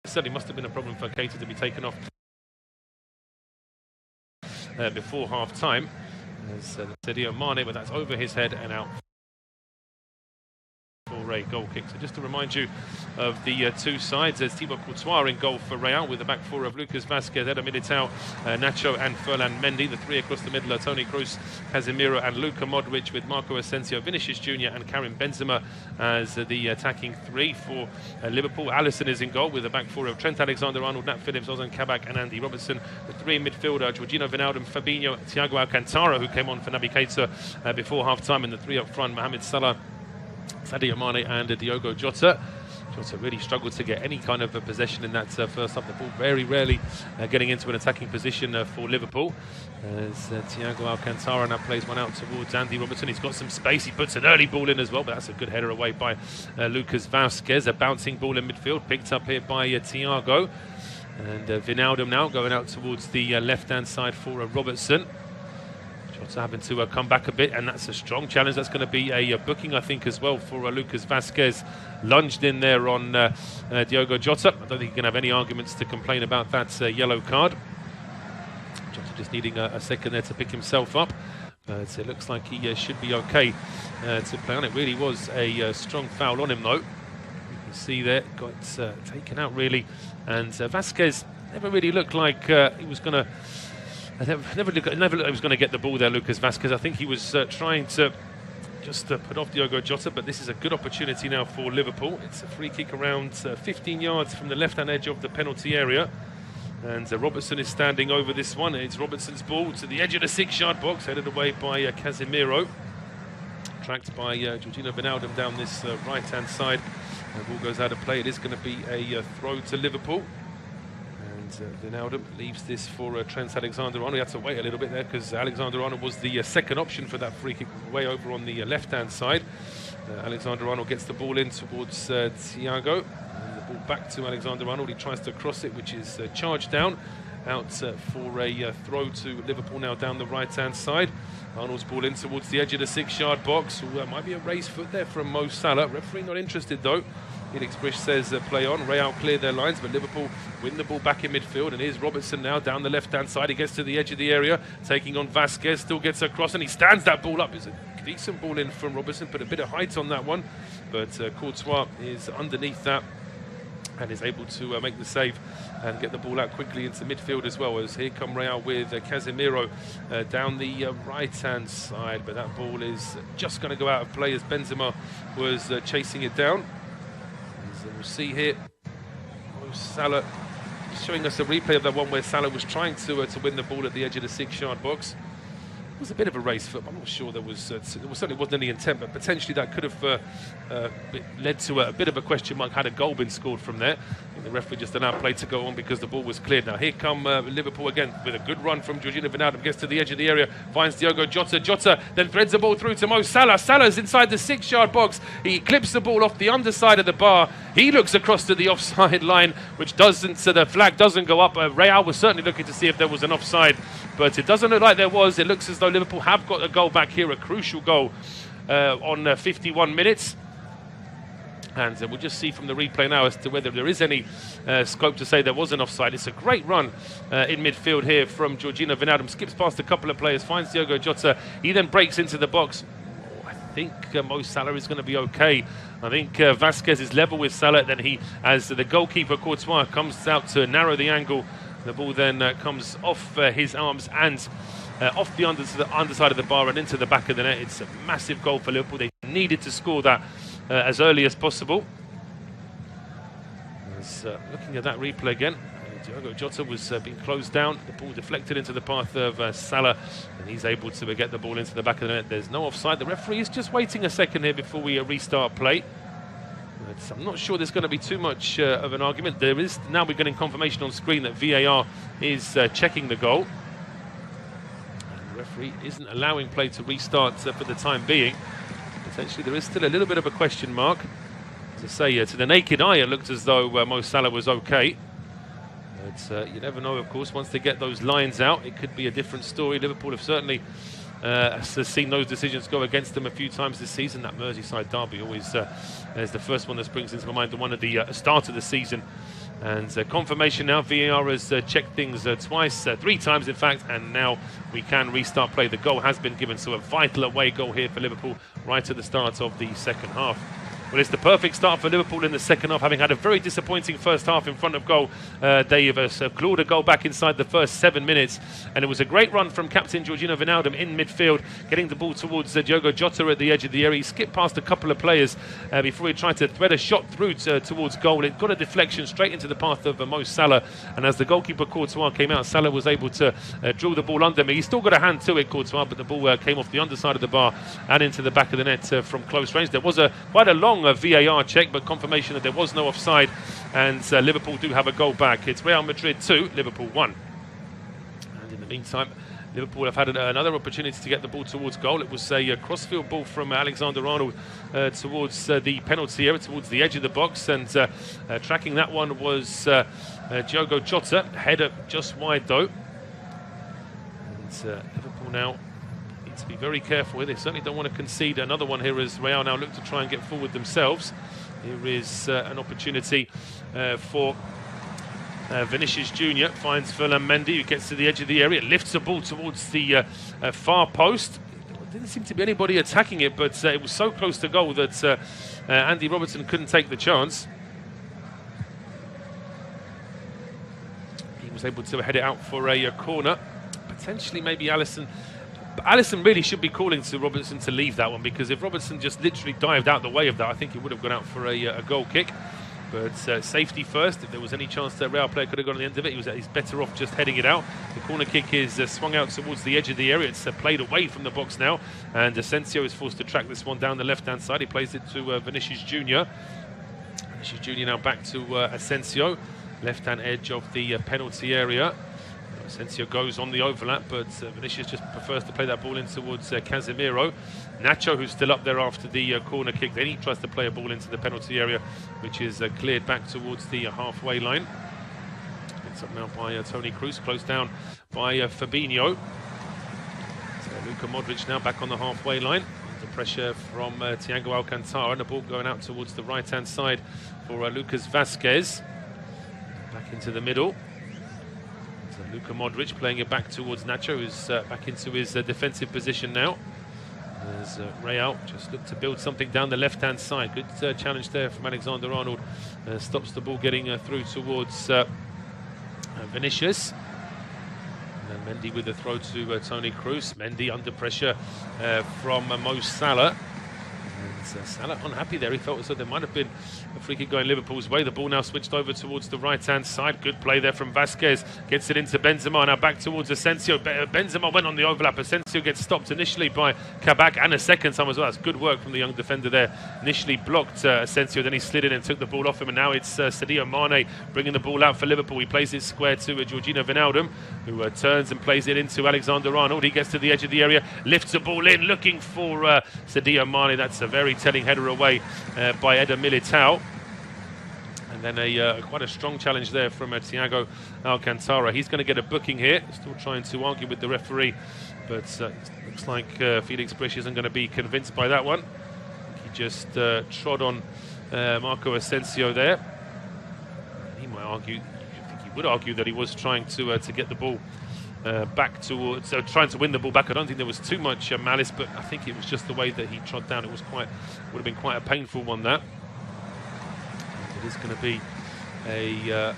certainly must have been a problem for Keita to be taken off before half-time. There's Sadio Mane, but that's over his head and out for a goal kick. So just to remind you of the two sides, there's Thibaut Courtois in goal for Real, with the back four of Lucas Vazquez, Eder Militao, Nacho and Ferland Mendy. The three across the middle are Toni Kroos, Casemiro and Luka Modric, with Marco Asensio, Vinicius Jr. and Karim Benzema as the attacking three for Liverpool. Alisson is in goal, with the back four of Trent Alexander-Arnold, Nat Phillips, Ozan Kabak and Andy Robertson. The three in midfield are Georginio Wijnaldum, Fabinho, Thiago Alcantara, who came on for Naby Keita before half-time, and the three up front, Mohamed Salah, Sadio Mane and Diogo Jota. Jota really struggled to get any kind of possession in that first half. The ball very rarely getting into an attacking position for Liverpool. As Thiago Alcantara now plays one out towards Andy Robertson. He's got some space. He puts an early ball in as well, but that's a good header away by Lucas Vazquez. A bouncing ball in midfield, picked up here by Thiago. And Wijnaldum now going out towards the left-hand side for Robertson. Jota having to come back a bit, and that's a strong challenge. That's going to be a booking, I think, as well for Lucas Vazquez. Lunged in there on Diogo Jota. I don't think he can have any arguments to complain about that yellow card. Jota just needing a second there to pick himself up. But it looks like he should be okay to play on. It really was a strong foul on him, though. You can see there, got taken out, really. And Vazquez never really looked like he was going to... never looked like he was going to get the ball there, Lucas Vazquez. I think he was trying to just put off Diogo Jota, but this is a good opportunity now for Liverpool. It's a free kick around 15 yards from the left-hand edge of the penalty area. And Robertson is standing over this one. It's Robertson's ball to the edge of the 6-yard box, headed away by Casemiro. tracked by Georgino Wijnaldum down this right-hand side. The ball goes out of play. It is going to be a throw to Liverpool. And Wijnaldum leaves this for Trent Alexander-Arnold. He had to wait a little bit there because Alexander-Arnold was the second option for that free kick way over on the left-hand side. Alexander-Arnold gets the ball in towards Thiago. And the ball back to Alexander-Arnold. He tries to cross it, which is charged down. Out for a throw to Liverpool now down the right-hand side. Arnold's ball in towards the edge of the 6-yard box. Might be a raised foot there from Mo Salah. Referee not interested though. Felix Brych says play on. Real clear their lines, but Liverpool win the ball back in midfield. And here's Robertson now down the left-hand side. He gets to the edge of the area, taking on Vasquez. Still gets across, and he stands that ball up. It's a decent ball in from Robertson, put a bit of height on that one. But Courtois is underneath that and is able to make the save and get the ball out quickly into midfield as well, as here come Real with Casemiro down the right-hand side, but that ball is just going to go out of play as Benzema was chasing it down. As we'll see here, Salah showing us a replay of that one where Salah was trying to win the ball at the edge of the 6-yard box. It was a bit of a race foot. I'm not sure there certainly wasn't any intent, but potentially that could have led to a bit of a question mark had a goal been scored from there. The referee just allowed play to go on because the ball was cleared. Now here come Liverpool again with a good run from Georgino Wijnaldum, gets to the edge of the area, finds Diogo Jota. Jota then threads the ball through to Mo Salah. Salah's inside the 6-yard box. He clips the ball off the underside of the bar. He looks across to the offside line, which doesn't, so the flag doesn't go up. Real was certainly looking to see if there was an offside, but it doesn't look like there was. It looks as though Liverpool have got a goal back here, a crucial goal on 51 minutes. And we'll just see from the replay now as to whether there is any scope to say there was an offside. It's a great run in midfield here from Georgino Wijnaldum. Skips past a couple of players, finds Diogo Jota. He then breaks into the box. I think Mo Salah is going to be okay. I think Vasquez is level with Salah. Then he, as the goalkeeper Courtois comes out to narrow the angle, the ball then comes off his arms and off the underside of the bar and into the back of the net. It's a massive goal for Liverpool. They needed to score that as early as possible. Looking at that replay again, Diogo Jota was being closed down. The ball deflected into the path of Salah, and he's able to get the ball into the back of the net. There's no offside. The referee is just waiting a second here before we restart play. But I'm not sure there's going to be too much of an argument. There is now, we're getting confirmation on screen that VAR is checking the goal. And the referee isn't allowing play to restart for the time being. Potentially there is still a little bit of a question mark. As I say, to the naked eye it looked as though Mo Salah was okay. But you never know, of course. Once they get those lines out, it could be a different story. Liverpool have certainly seen those decisions go against them a few times this season. That Merseyside derby always is the first one that springs into my mind, the one at the start of the season. And confirmation now, VAR has checked things twice, 3 times in fact, and now we can restart play. The goal has been given, so a vital away goal here for Liverpool right at the start of the second half. Well, it's the perfect start for Liverpool in the second half, having had a very disappointing first half in front of goal. They have clawed a goal back inside the first 7 minutes, and it was a great run from captain Georgino Wijnaldum in midfield, getting the ball towards Diogo Jota at the edge of the area. He skipped past a couple of players before he tried to thread a shot through towards goal. It got a deflection straight into the path of Mo Salah, and as the goalkeeper Courtois came out, Salah was able to drill the ball under him. He's still got a hand to it, Courtois, but the ball came off the underside of the bar and into the back of the net from close range. There was quite a long VAR check, but confirmation that there was no offside, and Liverpool do have a goal back. It's Real Madrid 2, Liverpool 1. And in the meantime, Liverpool have had another opportunity to get the ball towards goal. It was a crossfield ball from Alexander-Arnold towards the penalty area, towards the edge of the box, and tracking that one was Diogo Jota. Header just wide though. And Liverpool now to be very careful here. They certainly don't want to concede another one here as Real now look to try and get forward themselves. Here is an opportunity for Vinicius Jr. finds Mendy, who gets to the edge of the area, lifts the ball towards the far post. There didn't seem to be anybody attacking it, but it was so close to goal that Andy Robertson couldn't take the chance. He was able to head it out for a corner. Potentially maybe Alisson. But Alisson really should be calling to Robertson to leave that one, because if Robertson just literally dived out the way of that, I think he would have gone out for a goal kick. But safety first. If there was any chance that Real player could have gone on the end of it, he's better off just heading it out. The corner kick is swung out towards the edge of the area. It's played away from the box now, and Asensio is forced to track this one down the left-hand side. He plays it to Vinicius Jr. Vinicius Jr. now back to Asensio, left-hand edge of the penalty area. Asensio goes on the overlap, but Vinicius just prefers to play that ball in towards Casemiro. Nacho, who's still up there after the corner kick, then he tries to play a ball into the penalty area, which is cleared back towards the halfway line. It's up now by Toni Kroos, closed down by Fabinho. So Luka Modric now back on the halfway line. Under pressure from Thiago Alcantara, and the ball going out towards the right-hand side for Lucas Vazquez. Back into the middle. So Luka Modric playing it back towards Nacho, who's back into his defensive position now. As Real just looked to build something down the left-hand side. Good challenge there from Alexander-Arnold. Stops the ball getting through towards Vinicius. And then Mendy with the throw to Toni Kroos. Mendy under pressure from Mo Salah. And Salah unhappy there. He felt as though there might have been a free kick going Liverpool's way. The ball now switched over towards the right-hand side. Good play there from Vazquez. Gets it into Benzema. Now back towards Asensio. Benzema went on the overlap. Asensio gets stopped initially by Kabak, and a second time as well. That's good work from the young defender there. Initially blocked Asensio, then he slid in and took the ball off him. And now it's Sadio Mane bringing the ball out for Liverpool. He plays it square to Georginio Wijnaldum, who turns and plays it into Alexander-Arnold. He gets to the edge of the area, lifts the ball in, looking for Sadio Mane. That's a very telling header away by Eder Militao. And then quite a strong challenge there from Thiago Alcantara. He's going to get a booking here. Still trying to argue with the referee, but looks like Felix Brych isn't going to be convinced by that one. He just trod on Marco Asensio there. He might argue, I think he would argue that he was trying to get the ball back towards, trying to win the ball back. I don't think there was too much malice, but I think it was just the way that he trod down. It was would have been quite a painful one, that. And it is going to be a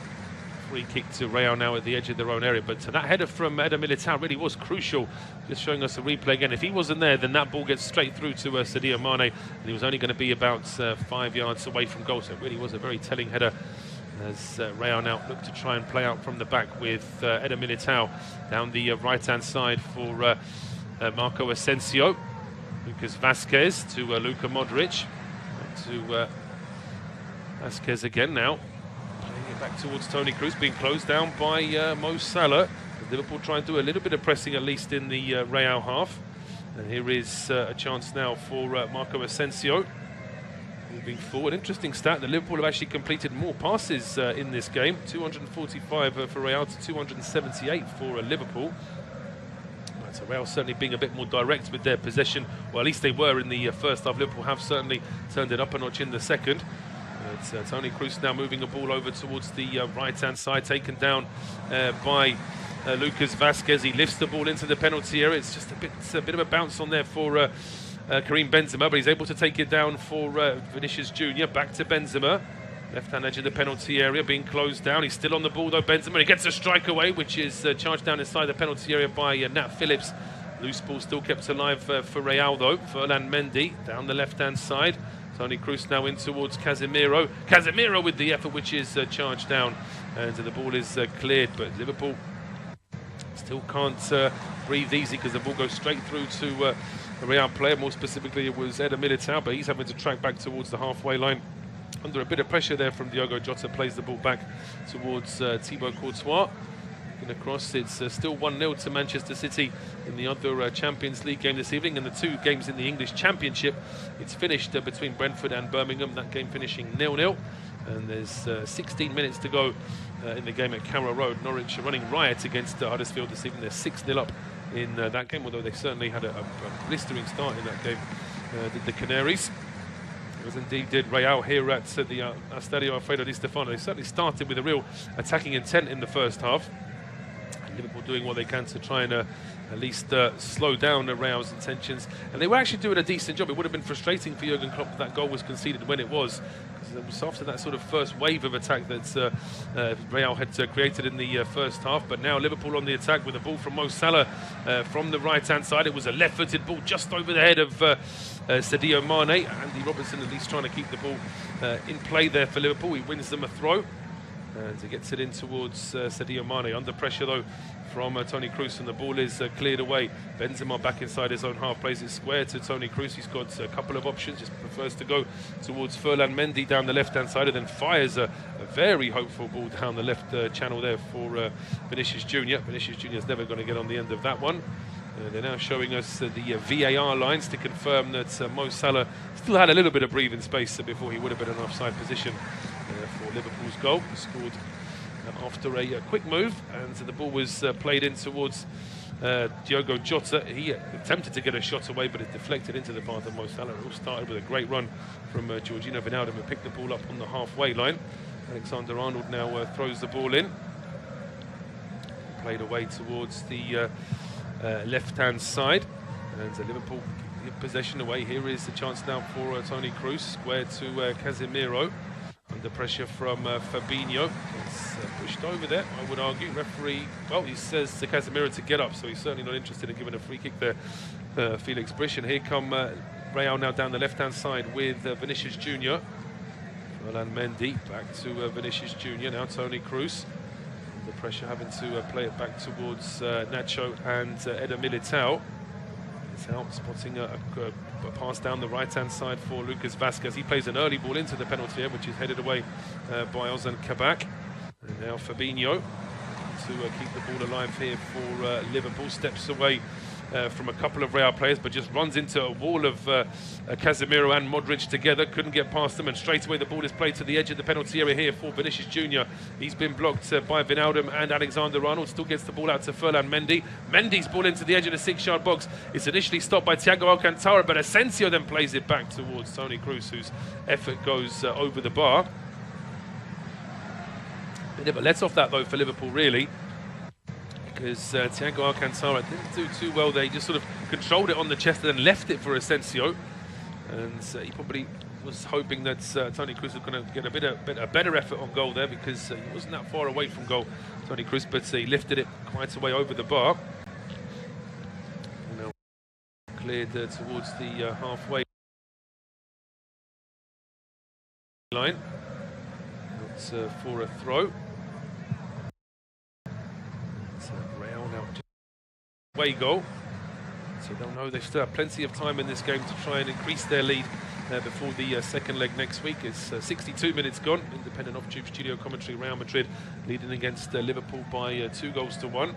free kick to Real now at the edge of their own area. But that header from Eder Militao really was crucial. Just showing us a replay again. If he wasn't there, then that ball gets straight through to Sadio Mane, and he was only going to be about 5 yards away from goal. So it really was a very telling header, as Real now look to try and play out from the back with Eder Militao down the right-hand side for Marco Asensio. Lucas Vazquez to Luka Modric. Back to Vazquez again now. Playing it back towards Toni Kroos, being closed down by Mo Salah. Liverpool trying to do a little bit of pressing, at least in the Real half. And here is a chance now for Marco Asensio. Moving forward, interesting stat that Liverpool have actually completed more passes in this game. 245 for Real to 278 for Liverpool. So Real certainly being a bit more direct with their possession. Well, at least they were in the first half. Liverpool have certainly turned it up a notch in the second. It's Toni Kroos now moving the ball over towards the right-hand side, taken down by Lucas Vazquez. He lifts the ball into the penalty area. It's just a bit of a bounce on there for Karim Benzema, but he's able to take it down for Vinicius Jr. Back to Benzema. Left-hand edge of the penalty area being closed down. He's still on the ball though, Benzema. He gets a strike away, which is charged down inside the penalty area by Nat Phillips. Loose ball still kept alive for Real though. Ferland Mendy down the left-hand side. Toni Kroos now in towards Casemiro. Casemiro with the effort, which is charged down. And the ball is cleared, but Liverpool still can't breathe easy because the ball goes straight through to a Real player. More specifically, it was Eder Militao, but he's having to track back towards the halfway line. Under a bit of pressure there from Diogo Jota, plays the ball back towards Thibaut Courtois. Looking across, it's still 1-0 to Manchester City in the other Champions League game this evening. And the two games in the English Championship, it's finished between Brentford and Birmingham, that game finishing 0-0. And there's 16 minutes to go in the game at Carrow Road. Norwich are running riot against Huddersfield this evening. They're 6-0 up in that game, although they certainly had a blistering start in that game, did the Canaries. As indeed did Real here at the Estadio Alfredo Di Stéfano. They certainly started with a real attacking intent in the first half. And Liverpool doing what they can to try and at least slow down Real's intentions. And they were actually doing a decent job. It would have been frustrating for Jurgen Klopp that that goal was conceded when it was. Because it was after that sort of first wave of attack that Real had created in the first half. But now Liverpool on the attack with a ball from Mo Salah from the right-hand side. It was a left-footed ball just over the head of Sadio Mane. Andy Robertson at least trying to keep the ball in play there for Liverpool. He wins them a throw. And he gets it in towards Sadio Mane. Under pressure, though, from Toni Kroos, and the ball is cleared away. Benzema back inside his own half, plays it square to Toni Kroos. He's got a couple of options, just prefers to go towards Ferland Mendy down the left-hand side, and then fires a very hopeful ball down the left channel there for Vinicius Jr. Vinicius Jr. is never going to get on the end of that one. They're now showing us the VAR lines to confirm that Mo Salah still had a little bit of breathing space before he would have been in an offside position for Liverpool's goal. Scored after a quick move, and the ball was played in towards Diogo Jota. He attempted to get a shot away, but it deflected into the path of Mo Salah. It all started with a great run from Georginio Wijnaldum, who picked the ball up on the halfway line. Alexander-Arnold now throws the ball in. Played away towards the left-hand side, and Liverpool give possession away. Here is the chance now for Toni Kroos, square to Casemiro. Under pressure from Fabinho. It's pushed over there, I would argue. Referee, well, he says to Casemiro to get up, so he's certainly not interested in giving a free kick there. Felix Brych, and here come Real now down the left-hand side with Vinicius Jr. Ferland Mendy back to Vinicius Jr. Now Toni Kroos. Under pressure, having to play it back towards Nacho and Militao. Militao spotting a pass down the right-hand side for Lucas Vazquez. He plays an early ball into the penalty area, which is headed away by Ozan Kabak. And now Fabinho to keep the ball alive here for Liverpool. Steps away from a couple of Real players, but just runs into a wall of Casemiro and Modric together. Couldn't get past them, and straight away the ball is played to the edge of the penalty area here for Vinicius Jr. He's been blocked by Wijnaldum and Alexander-Arnold. Still gets the ball out to Ferland Mendy. Mendy's ball into the edge of the 6-yard box. It's initially stopped by Thiago Alcantara, but Asensio then plays it back towards Toni Kroos, whose effort goes over the bar. Bit of a let-off that, though, for Liverpool, really, because Thiago Alcantara didn't do too well there. He just sort of controlled it on the chest and then left it for Asensio. And he probably was hoping that Toni Kroos was going to get a better effort on goal there, because he wasn't that far away from goal, Toni Kroos, but he lifted it quite a way over the bar. And now cleared towards the halfway line. That's for a throw. Real now away goal, so they'll know they still have plenty of time in this game to try and increase their lead before the second leg next week. It's 62 minutes gone. Independent off-tube studio commentary. Real Madrid leading against Liverpool by 2-1.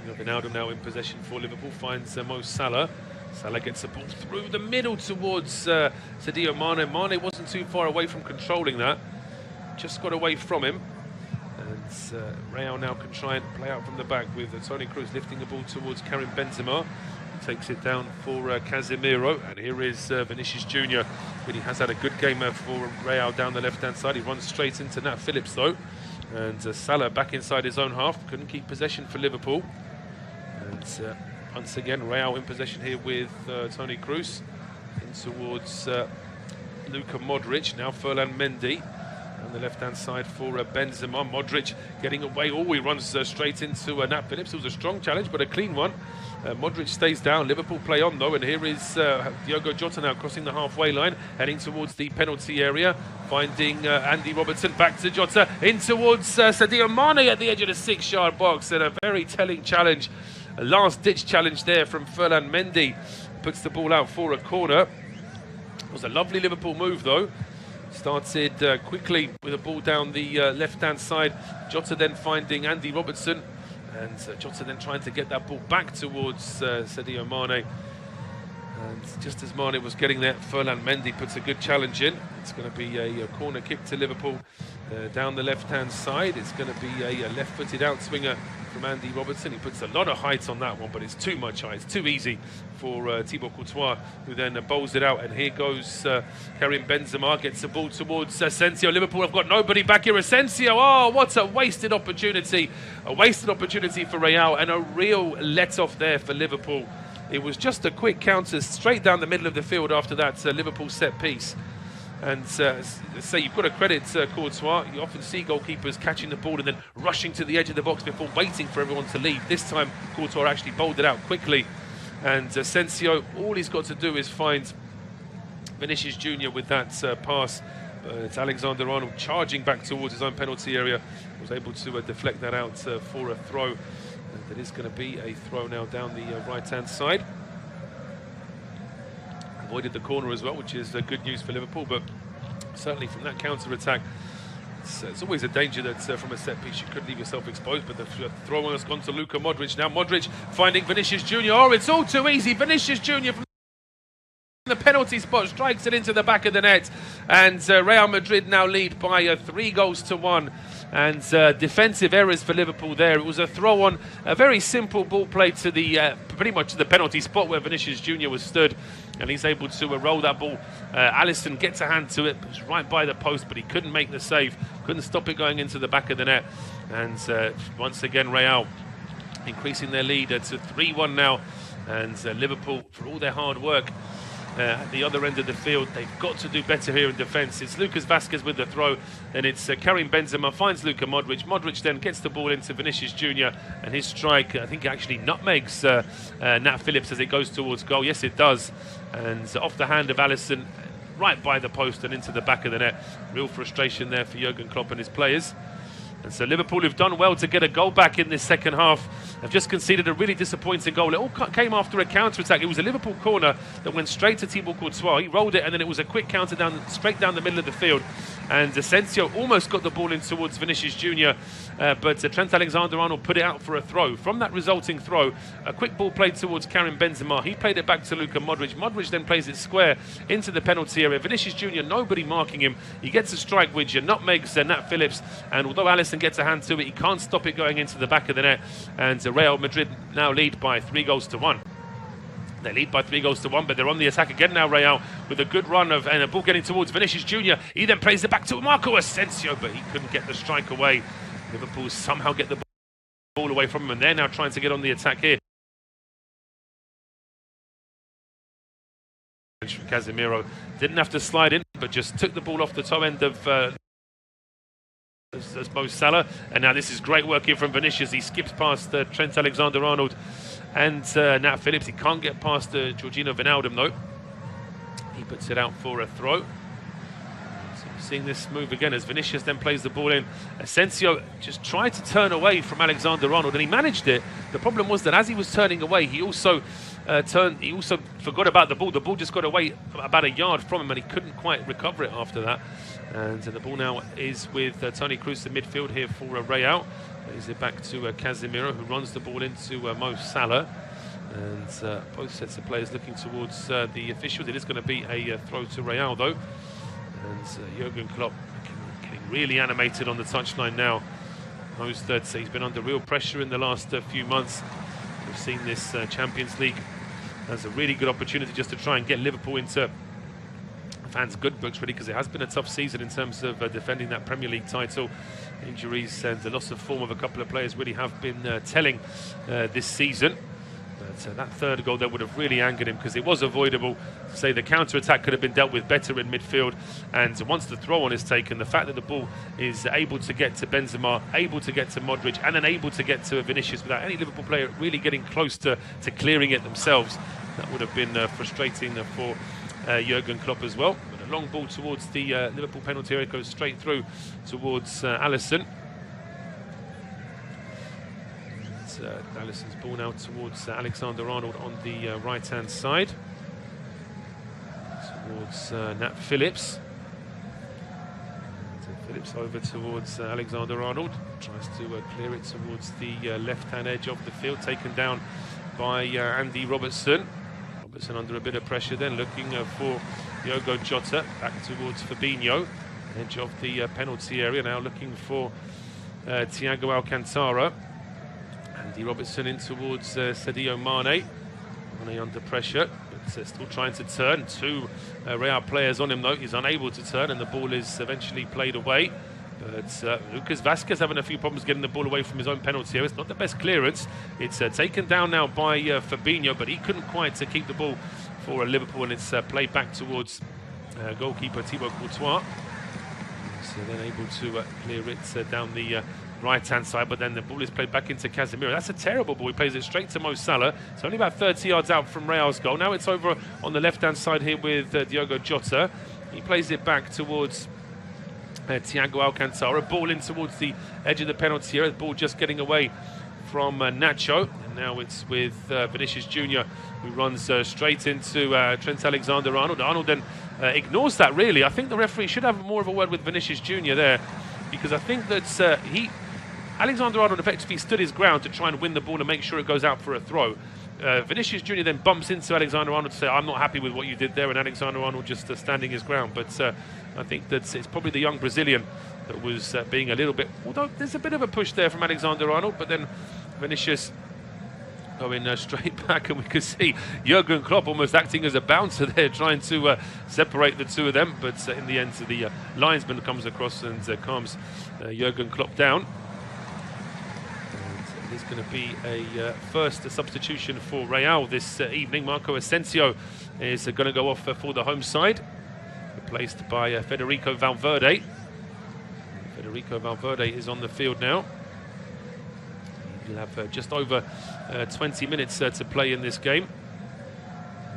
Wijnaldum now in possession for Liverpool, finds Mo Salah. Salah gets the ball through the middle towards Sadio Mane. Mane wasn't too far away from controlling that, just got away from him. And Real now can try and play out from the back with Toni Kroos lifting the ball towards Karim Benzema. He takes it down for Casemiro, and here is Vinicius Jr. Really has had a good game for Real down the left-hand side. He runs straight into Nat Phillips, though. And Salah back inside his own half, couldn't keep possession for Liverpool. And once again, Real in possession here with Toni Kroos. In towards Luka Modric, now Ferland Mendy. On the left-hand side for Benzema. Modric getting away. Oh, he runs straight into Nat Phillips. It was a strong challenge, but a clean one. Modric stays down. Liverpool play on, though, and here is Diogo Jota now crossing the halfway line, heading towards the penalty area, finding Andy Robertson. Back to Jota, in towards Sadio Mane at the edge of the 6-yard box, and a very telling challenge. A last-ditch challenge there from Ferland Mendy. Puts the ball out for a corner. It was a lovely Liverpool move, though. Started quickly with a ball down the left-hand side. Jota then finding Andy Robertson, and Jota then trying to get that ball back towards Sadio Mane. And just as Mane was getting there, Ferland Mendy puts a good challenge in. It's going to be a corner kick to Liverpool down the left-hand side. It's going to be a left-footed outswinger from Andy Robertson. He puts a lot of height on that one, but it's too much height. It's too easy for Thibaut Courtois, who then bowls it out. And here goes Karim Benzema, gets the ball towards Asensio. Liverpool have got nobody back here. Asensio, oh, what a wasted opportunity. A wasted opportunity for Real, and a real let-off there for Liverpool. It was just a quick counter straight down the middle of the field after that Liverpool set piece. And say you've got to credit Courtois. You often see goalkeepers catching the ball and then rushing to the edge of the box before waiting for everyone to leave. This time Courtois actually bowled it out quickly. And Asensio, all he's got to do is find Vinicius Jr. with that pass. It's Alexander-Arnold charging back towards his own penalty area. Was able to deflect that out for a throw. And it is going to be a throw now down the right-hand side. Avoided the corner as well, which is good news for Liverpool, but certainly from that counter-attack, it's always a danger that from a set-piece you could leave yourself exposed, but the throw has gone to Luka Modric. Now Modric finding Vinicius Jr. Oh, it's all too easy. Vinicius Jr. from the penalty spot strikes it into the back of the net, and Real Madrid now lead by 3-1. And defensive errors for Liverpool there. It was a throw on, a very simple ball play to the pretty much to the penalty spot where Vinicius Jr. was stood, and he's able to roll that ball. Alisson gets a hand to it, it was right by the post, but he couldn't make the save, couldn't stop it going into the back of the net. And once again Real increasing their lead to 3-1 now, and Liverpool, for all their hard work at the other end of the field, they've got to do better here in defence. It's Lucas Vazquez with the throw, and it's Karim Benzema finds Luka Modric. Modric then gets the ball into Vinicius Jr. and his strike, I think, actually nutmegs Nat Phillips as it goes towards goal. Yes, it does. And off the hand of Alisson, right by the post and into the back of the net. Real frustration there for Jurgen Klopp and his players. And so Liverpool have done well to get a goal back in this second half. They've just conceded a really disappointing goal. It all came after a counter-attack. It was a Liverpool corner that went straight to Thibaut Courtois. He rolled it, and then it was a quick counter straight down the middle of the field. And Asensio almost got the ball in towards Vinicius Jr., but Trent Alexander-Arnold put it out for a throw. From that resulting throw, a quick ball played towards Karim Benzema. He played it back to Luka Modric. Modric then plays it square into the penalty area. Vinicius Jr., nobody marking him. He gets a strike which nutmegs Nat Phillips, and although Alisson gets a hand to it, he can't stop it going into the back of the net. And Real Madrid now lead by 3-1. They lead by 3-1, but they're on the attack again now, Real, with a good run of and a ball getting towards Vinicius Jr. He then plays it back to Marco Asensio, but he couldn't get the strike away. Liverpool somehow get the ball away from him, and they're now trying to get on the attack here. Casemiro didn't have to slide in, but just took the ball off the toe end of Mo Salah, and now this is great work here from Vinicius. He skips past Trent Alexander-Arnold and Nat Phillips. He can't get past Georginio Wijnaldum though. He puts it out for a throw. So seeing this move again as Vinicius then plays the ball in. Asensio just tried to turn away from Alexander-Arnold, and he managed it. The problem was that as he was turning away, he also forgot about the ball. The ball just got away about a yard from him, and he couldn't quite recover it after that. And the ball now is with Toni Kroos in midfield here for Real. Plays it back to Casemiro, who runs the ball into Mo Salah. And both sets of players looking towards the officials. It is going to be a throw to Real, though. And Jurgen Klopp getting really animated on the touchline now. Knows that he's been under real pressure in the last few months. We've seen this Champions League as a really good opportunity just to try and get Liverpool into fans' good books, really, because it has been a tough season in terms of defending that Premier League title. Injuries and the loss of form of a couple of players really have been telling this season. But that third goal, that would have really angered him, because it was avoidable. Say the counter-attack could have been dealt with better in midfield, and once the throw-on is taken, the fact that the ball is able to get to Benzema, able to get to Modric, and then able to get to Vinicius without any Liverpool player really getting close to clearing it themselves, that would have been frustrating for Jurgen Klopp as well. But a long ball towards the Liverpool penalty area, goes straight through towards Alisson. Alisson's ball now towards Alexander-Arnold on the right-hand side. Towards Nat Phillips. And Phillips over towards Alexander-Arnold. Tries to clear it towards the left-hand edge of the field. Taken down by Andy Robertson. Robertson under a bit of pressure then, looking for Diogo Jota. Back towards Fabinho. Edge of the penalty area. Now looking for Thiago Alcantara. Andy Robertson in towards Sadio Mane. Mane under pressure, but still trying to turn. Two Real players on him though. He's unable to turn, and the ball is eventually played away. But Lucas Vazquez having a few problems getting the ball away from his own penalty area. It's not the best clearance. It's taken down now by Fabinho, but he couldn't quite keep the ball for Liverpool, and it's played back towards goalkeeper Thibaut Courtois. So then able to clear it down the right-hand side, but then the ball is played back into Casemiro. That's a terrible ball. He plays it straight to Mo Salah. It's only about 30 yards out from Real's goal. Now it's over on the left-hand side here with Diogo Jota. He plays it back towards Thiago Alcantara. Ball in towards the edge of the penalty area. The ball just getting away from Nacho. And now it's with Vinicius Jr., who runs straight into Trent Alexander-Arnold. Arnold then ignores that, really. I think the referee should have more of a word with Vinicius Jr. there, because I think that Alexander-Arnold effectively stood his ground to try and win the ball and make sure it goes out for a throw. Vinicius Jr. then bumps into Alexander-Arnold to say, I'm not happy with what you did there, and Alexander-Arnold just standing his ground. But I think that it's probably the young Brazilian that was being a little bit, although there's a bit of a push there from Alexander-Arnold, but then Vinicius going straight back, and we could see Jurgen Klopp almost acting as a bouncer there, trying to separate the two of them. But in the end, the linesman comes across and calms Jurgen Klopp down. And it's going to be a first substitution for Real this evening. Marco Asensio is going to go off for the home side, replaced by Federico Valverde. Federico Valverde is on the field now. He'll have just over 20 minutes to play in this game.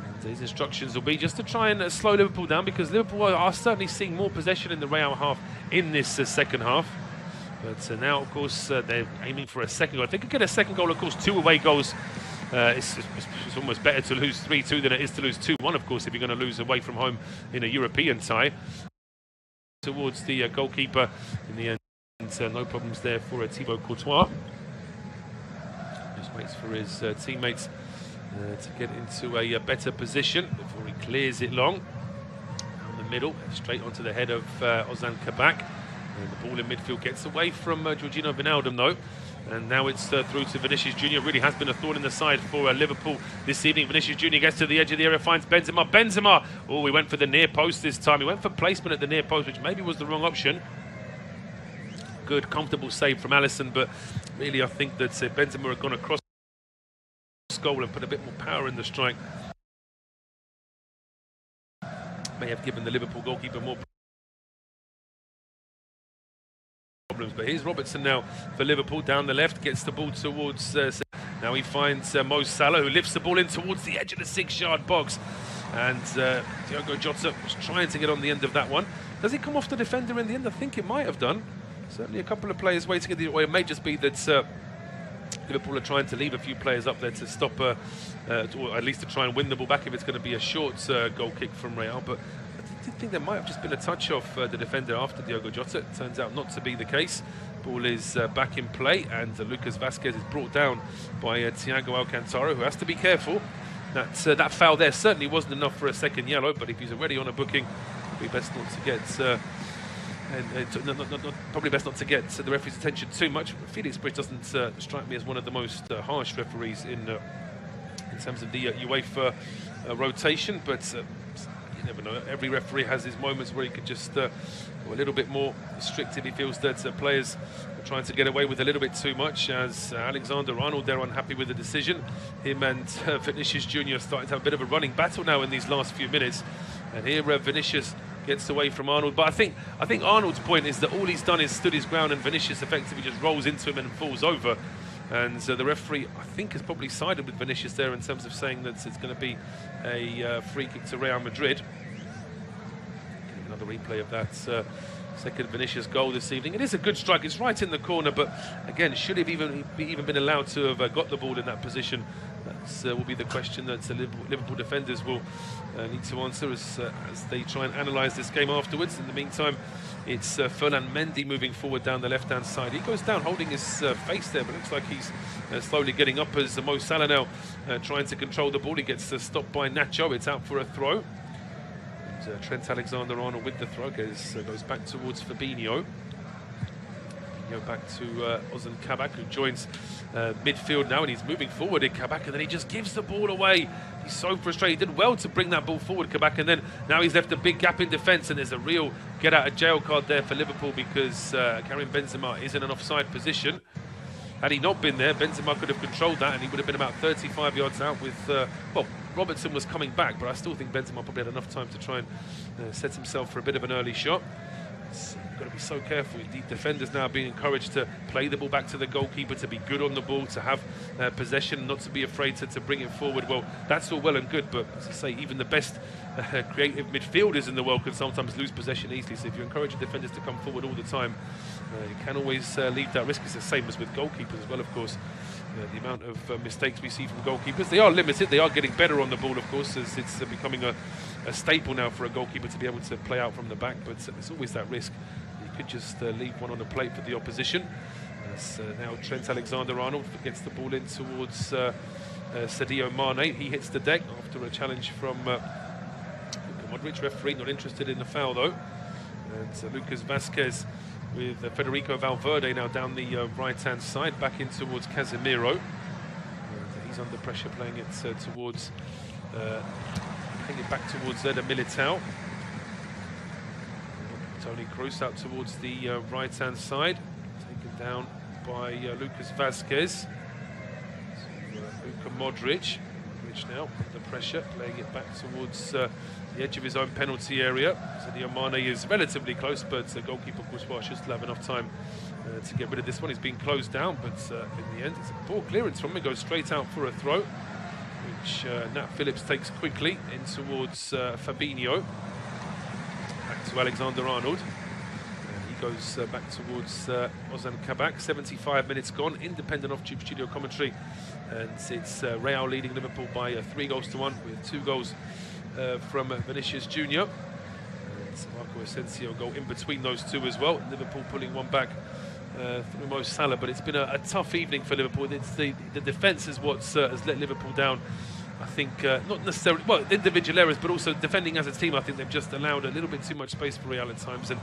And his instructions will be just to try and slow Liverpool down, because Liverpool are certainly seeing more possession in the Real half in this second half. But now, of course, they're aiming for a second goal. If they could get a second goal, of course, 2 away goals, it's almost better to lose 3-2 than it is to lose 2-1, of course, if you're going to lose away from home in a European tie. Towards the goalkeeper in the end, and no problems there for Thibaut Courtois. Just waits for his teammates to get into a better position before he clears it long. Down the middle, straight onto the head of Ozan Kabak. And the ball in midfield gets away from Georginio Wijnaldum though. And now it's through to Vinicius Jr. Really has been a thorn in the side for Liverpool this evening. Vinicius Jr. gets to the edge of the area, finds Benzema. Benzema! Oh, he went for the near post this time. He went for placement at the near post, which maybe was the wrong option. Good, comfortable save from Alisson, but really I think that Benzema had gone across goal and put a bit more power in the strike. May have given the Liverpool goalkeeper more problems, but here's Robertson now for Liverpool down the left, gets the ball towards now he finds Mo Salah, who lifts the ball in towards the edge of the 6-yard box, and Diogo Jota was trying to get on the end of that one. Does it come off the defender in the end? I think it might have done. Certainly a couple of players waiting at the way. It may just be that Liverpool are trying to leave a few players up there to stop or at least to try and win the ball back if it's going to be a short goal kick from Real. But I did think there might have just been a touch off the defender after Diogo Jota. It turns out not to be the case. Ball is back in play, and Lucas Vazquez is brought down by Thiago Alcantara, who has to be careful. That foul there certainly wasn't enough for a second yellow, but if he's already on a booking, it'd be best not to get probably best not to get the referee's attention too much. Felix Brych doesn't strike me as one of the most harsh referees in terms of the UEFA rotation, but you never know. Every referee has his moments where he could just go a little bit more strict if he feels that players are trying to get away with a little bit too much. As Alexander-Arnold, they're unhappy with the decision. Him and Vinicius Jr. are starting to have a bit of a running battle now in these last few minutes. And here Vinicius gets away from Arnold, but I think Arnold's point is that all he's done is stood his ground, and Vinicius effectively just rolls into him and falls over. And the referee, I think, has probably sided with Vinicius there in terms of saying that it's going to be a free kick to Real Madrid. Getting another replay of that second Vinicius goal this evening. It is a good strike. It's right in the corner, but again, should have even been allowed to have got the ball in that position? That will be the question that Liverpool defenders will need to answer as they try and analyse this game afterwards. In the meantime, it's Ferland Mendy moving forward down the left-hand side. He goes down holding his face there, but it looks like he's slowly getting up as Mo Salah now trying to control the ball. He gets stopped by Nacho. It's out for a throw. And, Trent Alexander-Arnold with the throw goes back towards Fabinho. Go back to Ozan Kabak, who joins midfield now, and he's moving forward in Kabak, and then he just gives the ball away. He's so frustrated. He did well to bring that ball forward, Kabak, and then now he's left a big gap in defence, and there's a real get-out-of-jail card there for Liverpool because Karim Benzema is in an offside position. Had he not been there, Benzema could have controlled that, and he would have been about 35 yards out with, well, Robertson was coming back, but I still think Benzema probably had enough time to try and set himself for a bit of an early shot. You've got to be so careful. The defenders now being encouraged to play the ball back to the goalkeeper, to be good on the ball, to have possession, not to be afraid to bring it forward. Well, that's all well and good, but as I say, even the best creative midfielders in the world can sometimes lose possession easily. So if you encourage your defenders to come forward all the time, you can always leave that risk. It's the same as with goalkeepers as well, of course. The amount of mistakes we see from goalkeepers, they are limited. They are getting better on the ball, of course, as it's becoming a staple now for a goalkeeper to be able to play out from the back, but there's always that risk. You could just leave one on the plate for the opposition. As now Trent Alexander-Arnold gets the ball in towards Sadio Mane. He hits the deck after a challenge from Modric. Referee not interested in the foul though. And Lucas Vazquez with Federico Valverde now down the right-hand side, back in towards Casemiro. And he's under pressure, playing it towards, playing it back towards the Militao. Toni Kroos out towards the right-hand side, taken down by Lucas Vazquez. Luka Modric. Modric now under pressure, playing it back towards the edge of his own penalty area. Sadio Mane is relatively close, but goalkeeper Courtois should still have enough time to get rid of this one. He's been closed down, but in the end, it's a poor clearance from him. It goes straight out for a throw, which Nat Phillips takes quickly in towards Fabinho. Back to Alexander-Arnold. He goes back towards Ozan Kabak. 75 minutes gone. Independent off-tube studio commentary, and it's Real leading Liverpool by 3-1 with 2 goals from Vinicius Jr. And Marco Asensio goal in between those two as well. Liverpool pulling one back through Mo Salah, but it's been a tough evening for Liverpool. It's the defence is what has let Liverpool down. I think not necessarily, well, individual errors, but also defending as a team. I think they've just allowed a little bit too much space for Real at times, and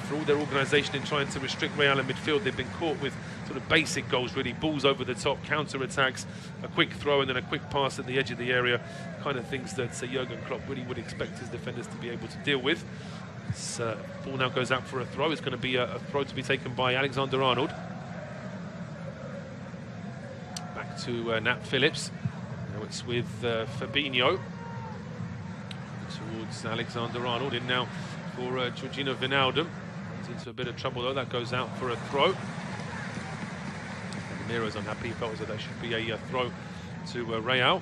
for all their organisation in trying to restrict Real in midfield, they've been caught with sort of basic goals, really, balls over the top, counter-attacks, a quick throw and then a quick pass at the edge of the area, kind of things that Jurgen Klopp really would expect his defenders to be able to deal with. This ball now goes out for a throw. It's going to be a throw to be taken by Alexander-Arnold. Back to Nat Phillips. Now it's with Fabinho towards Alexander-Arnold, in now for Georginio Wijnaldum. Runs into a bit of trouble though. That goes out for a throw. Casemiro's unhappy. He felt as though that should be a throw to Real.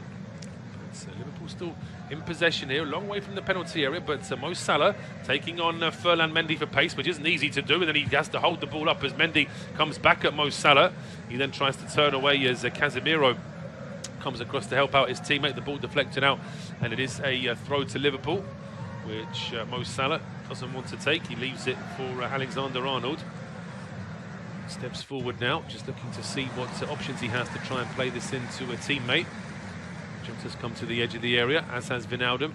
But Liverpool still in possession here, a long way from the penalty area, but Mo Salah taking on Ferland Mendy for pace, which isn't easy to do, and then he has to hold the ball up as Mendy comes back at Mo Salah. He then tries to turn away as Casemiro comes across to help out his teammate. The ball deflected out, and it is a throw to Liverpool, which Mo Salah doesn't want to take. He leaves it for Alexander-Arnold. Steps forward now, just looking to see what options he has to try and play this into a teammate. Jota's come to the edge of the area, as has Wijnaldum.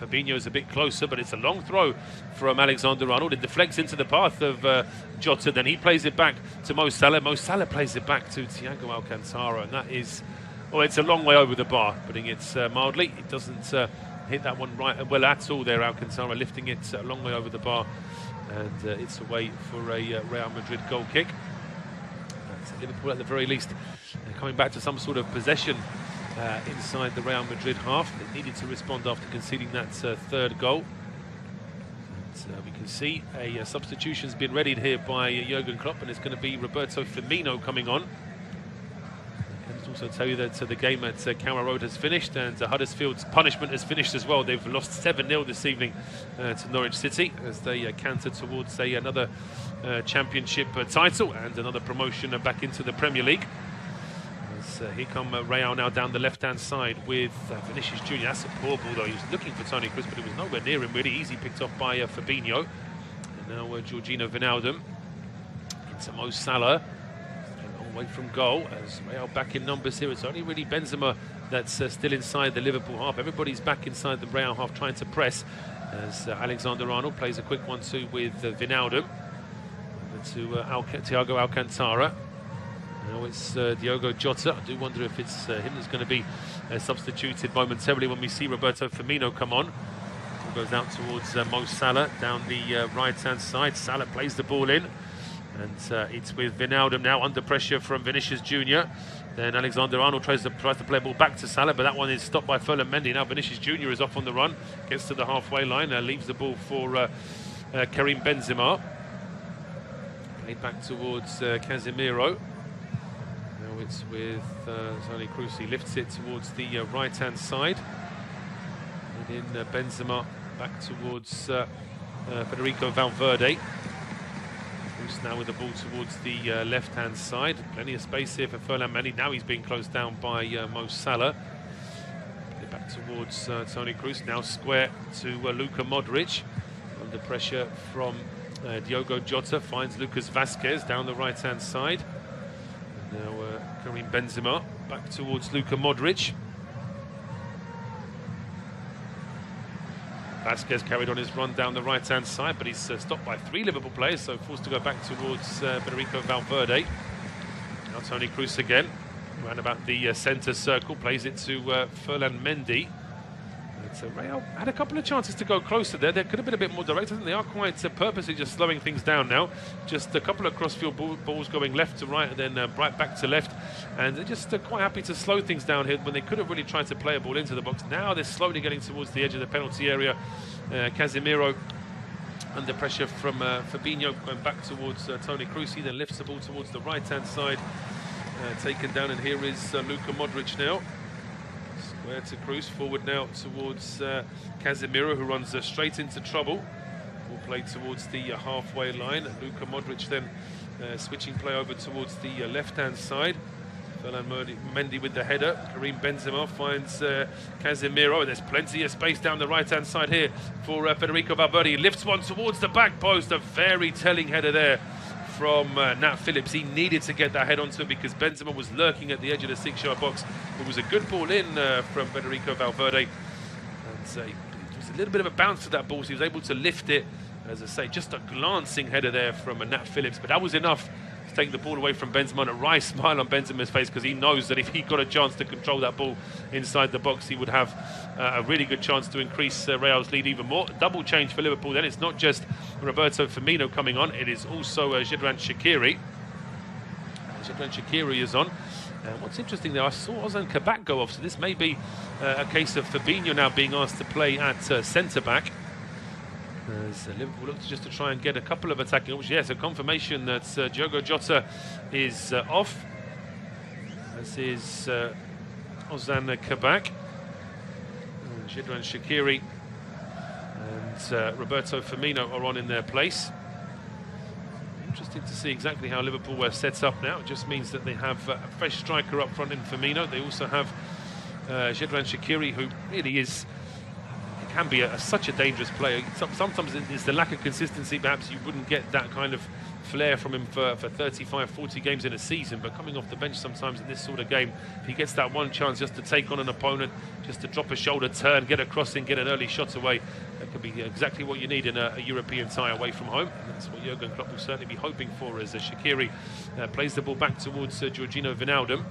Fabinho is a bit closer, but it's a long throw from Alexander-Arnold. It deflects into the path of Jota, then he plays it back to Mo Salah. Mo Salah plays it back to Thiago Alcantara, and that is, well, it's a long way over the bar, putting it mildly. It doesn't hit that one right well at all there, Alcantara, lifting it a long way over the bar, and it's away for a Real Madrid goal kick. Liverpool at the very least coming back to some sort of possession inside the Real Madrid half. They needed to respond after conceding that third goal. And, we can see a substitution's been readied here by Jurgen Klopp, and it's going to be Roberto Firmino coming on. I can also tell you that the game at Carrow Road has finished, and Huddersfield's punishment has finished as well. They've lost 7-0 this evening to Norwich City as they canter towards another championship title and another promotion back into the Premier League. Here come Real now down the left-hand side with Vinicius Jr. That's a poor ball though. He was looking for Toni Kroos, but it was nowhere near him really. Easy picked off by Fabinho. And now Georginio Wijnaldum into Mo Salah. Away from goal as Real back in numbers here. It's only really Benzema that's still inside the Liverpool half. Everybody's back inside the Real half trying to press as Alexander-Arnold plays a quick 1-2 with Wijnaldum. to Thiago Alcantara. Now it's Diogo Jota. I do wonder if it's him that's going to be substituted momentarily when we see Roberto Firmino come on. It goes out towards Mo Salah down the right-hand side. Salah plays the ball in, and it's with Wijnaldum now under pressure from Vinicius Jr. Then Alexander-Arnold tries to play the ball back to Salah, but that one is stopped by Phillips Mendy. Now Vinicius Jr. is off on the run, gets to the halfway line, leaves the ball for Karim Benzema. Played back towards Casemiro. Now it's with Toni Kroos. He lifts it towards the right-hand side. And in Benzema back towards Federico Valverde. Kroos now with the ball towards the left-hand side. Plenty of space here for Ferland Mendy. Now he's being closed down by Mo Salah. Play back towards Toni Kroos. Now square to Luka Modric. Under pressure from Diogo Jota, finds Lucas Vazquez down the right-hand side. And now Karim Benzema back towards Luka Modric. Vazquez carried on his run down the right-hand side, but he's stopped by 3 Liverpool players, so forced to go back towards Federico Valverde. Now Toni Kroos again, round about the centre circle, plays it to Ferland Mendy. So Real had a couple of chances to go closer there. There could have been a bit more direct. I think they are quite purposely just slowing things down now. Just a couple of crossfield balls going left to right and then right back to left. And they're just quite happy to slow things down here when they could have really tried to play a ball into the box. Now they're slowly getting towards the edge of the penalty area. Casemiro under pressure from Fabinho going back towards Toni Kroos. He then lifts the ball towards the right-hand side. Taken down, and here is Luka Modric now. Square to Kroos, forward now towards Casemiro, who runs straight into trouble. Ball played towards the halfway line. Luka Modric then switching play over towards the left-hand side. Ferland Mendy with the header. Karim Benzema finds Casemiro. There's plenty of space down the right-hand side here for Federico Valverde. He lifts one towards the back post. A very telling header there from Nat Phillips. He needed to get that head onto it because Benzema was lurking at the edge of the 6-yard box. It was a good ball in from Federico Valverde. And it was a little bit of a bounce to that ball, so he was able to lift it. As I say, just a glancing header there from Nat Phillips, but that was enough to take the ball away from Benzema. And a wry smile on Benzema's face because he knows that if he got a chance to control that ball inside the box, he would have a really good chance to increase Real's lead even more. Double change for Liverpool then. It's not just Roberto Firmino coming on, it is also Xherdan Shaqiri. Xherdan Shaqiri is on. What's interesting there, I saw Ozan Kabak go off, so this may be a case of Fabinho now being asked to play at centre-back. As Liverpool look just to try and get a couple of attacking options. Yes, a confirmation that Diogo Jota is off. As is Ozan Kabak. Xherdan Shaqiri and Roberto Firmino are on in their place. Interesting to see exactly how Liverpool were set up now. It just means that they have a fresh striker up front in Firmino. They also have Xherdan Shaqiri, who really is... can be such a dangerous player. Sometimes it's the lack of consistency. Perhaps you wouldn't get that kind of flair from him for 35, 40 games in a season, but coming off the bench sometimes in this sort of game, if he gets that one chance just to take on an opponent, just to drop a shoulder turn, get a crossing, get an early shot away, that could be exactly what you need in a European tie away from home. And that's what Jurgen Klopp will certainly be hoping for as Shaqiri plays the ball back towards Georginio Wijnaldum.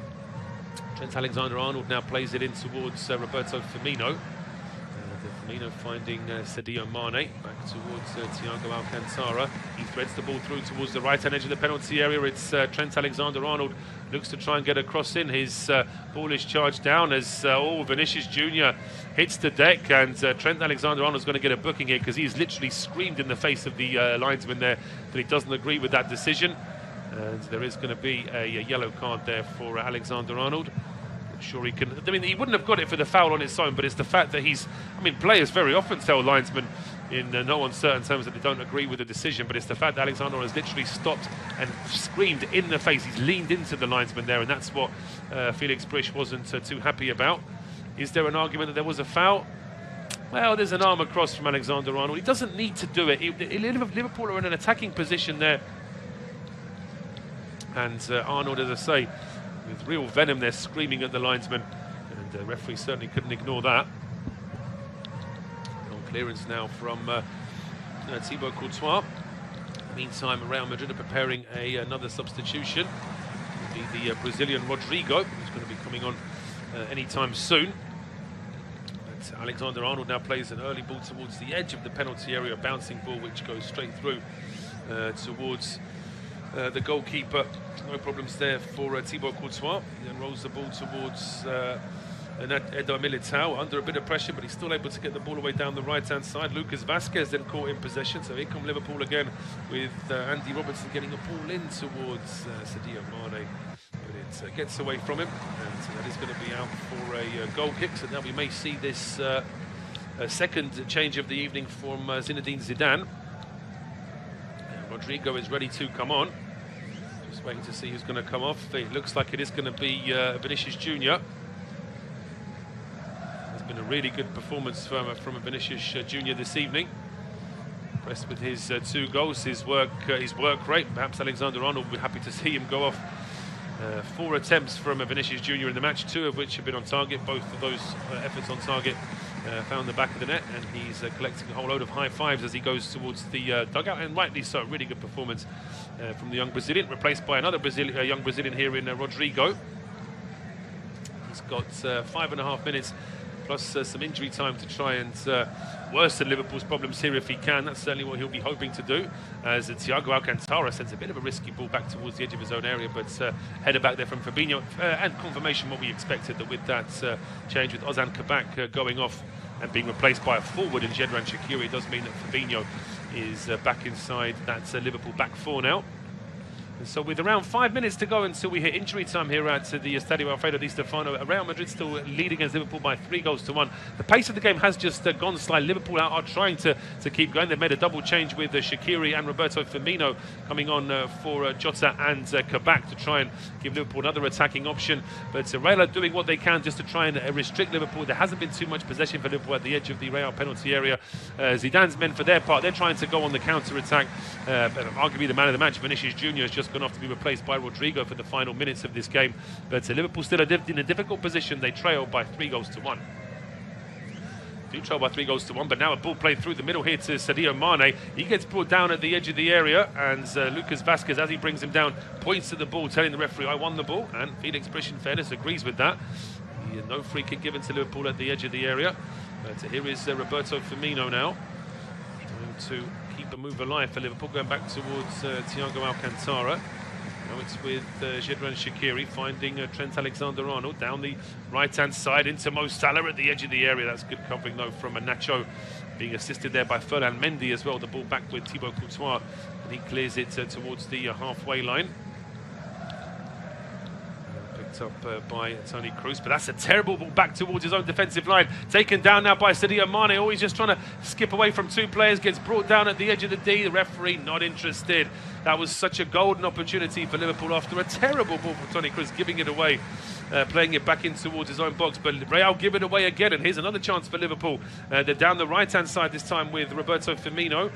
Trent Alexander-Arnold now plays it in towards Roberto Firmino. Firmino finding Sadio Mane back towards Thiago Alcantara. He threads the ball through towards the right-hand edge of the penalty area. It's Trent Alexander-Arnold looks to try and get a cross in. His ball is charged down as Vinicius Jr. hits the deck, and Trent Alexander-Arnold's going to get a booking here because he's literally screamed in the face of the linesman there that he doesn't agree with that decision. And there is going to be a yellow card there for Alexander-Arnold. Sure he can. I mean, he wouldn't have got it for the foul on its own, but it's the fact that he's... I mean, players very often tell linesmen in no uncertain terms that they don't agree with the decision, but it's the fact that Alexander has literally stopped and screamed in the face. He's leaned into the linesman there, and that's what Felix Brych wasn't too happy about. Is there an argument that there was a foul? Well, there's an arm across from Alexander-Arnold. He doesn't need to do it. Liverpool are in an attacking position there. And Arnold, as I say, with real venom, they're screaming at the linesman, and the referee certainly couldn't ignore that. On clearance now from Thibaut Courtois. Meantime, Real Madrid are preparing another substitution. It'll be the Brazilian Rodrigo, who's going to be coming on anytime soon. But Alexander-Arnold now plays an early ball towards the edge of the penalty area, a bouncing ball which goes straight through towards the goalkeeper. No problems there for Thibaut Courtois. He then rolls the ball towards Militao under a bit of pressure, but he's still able to get the ball away down the right-hand side. Lucas Vazquez then caught in possession, so here come Liverpool again with Andy Robertson getting a ball in towards Sadio Mane, but it gets away from him, and that is going to be out for a goal kick. So now we may see this second change of the evening from Zinedine Zidane. Rodrigo is ready to come on. Just waiting to see who's going to come off. It looks like it is going to be Vinicius Jr. Been a really good performance from Vinicius Jr. this evening. Impressed with his 2 goals, his work rate. Perhaps Alexander-Arnold will be happy to see him go off. 4 attempts from Vinicius Jr. in the match, 2 of which have been on target. Both of those efforts on target found the back of the net, and he's collecting a whole load of high fives as he goes towards the dugout, and rightly so. Really good performance from the young Brazilian, replaced by another young Brazilian here in Rodrigo. He's got 5.5 minutes plus some injury time to try and worsen Liverpool's problems here if he can. That's certainly what he'll be hoping to do, as Thiago Alcantara sends a bit of a risky ball back towards the edge of his own area, but header back there from Fabinho, and confirmation what we expected, that with that change with Ozan Kabak going off and being replaced by a forward in Xherdan Shaqiri, it does mean that Fabinho is back inside that Liverpool back 4 now. And so with around 5 minutes to go until we hit injury time here at the Estadio Alfredo Di Stéfano, Real Madrid still leading against Liverpool by 3-1. The pace of the game has just gone slightly. Liverpool are trying to keep going. They've made a double change with Shaqiri and Roberto Firmino coming on for Jota and Kabak to try and give Liverpool another attacking option. But Real are doing what they can just to try and restrict Liverpool. There hasn't been too much possession for Liverpool at the edge of the Real penalty area. Zidane's men, for their part, they're trying to go on the counter-attack. Arguably the man of the match, Vinicius Jr. has just gone off to be replaced by Rodrigo for the final minutes of this game. But Liverpool still in a difficult position. They trail by 3-1. Do trail by 3-1, but now a ball played through the middle here to Sadio Mane. He gets brought down at the edge of the area, and Lucas Vazquez, as he brings him down, points to the ball, telling the referee, I won the ball, and Felix Brych, in fairness, agrees with that. No free kick given to Liverpool at the edge of the area. But here is Roberto Firmino now, trying to keep the move alive for Liverpool, going back towards Thiago Alcantara. Now it's with Xherdan Shaqiri finding Trent Alexander-Arnold down the right-hand side into Mo Salah at the edge of the area. That's good covering, though, from Nacho, being assisted there by Ferland Mendy as well. The ball back with Thibaut Courtois, and he clears it towards the halfway line. Picked up by Toni Kroos, but that's a terrible ball back towards his own defensive line. Taken down now by Sadio Mane. Always just trying to skip away from 2 players. Gets brought down at the edge of the D. The referee not interested. That was such a golden opportunity for Liverpool after a terrible ball from Toni Kroos, giving it away, playing it back in towards his own box. But Real give it away again, and here's another chance for Liverpool. They're down the right-hand side this time with Roberto Firmino.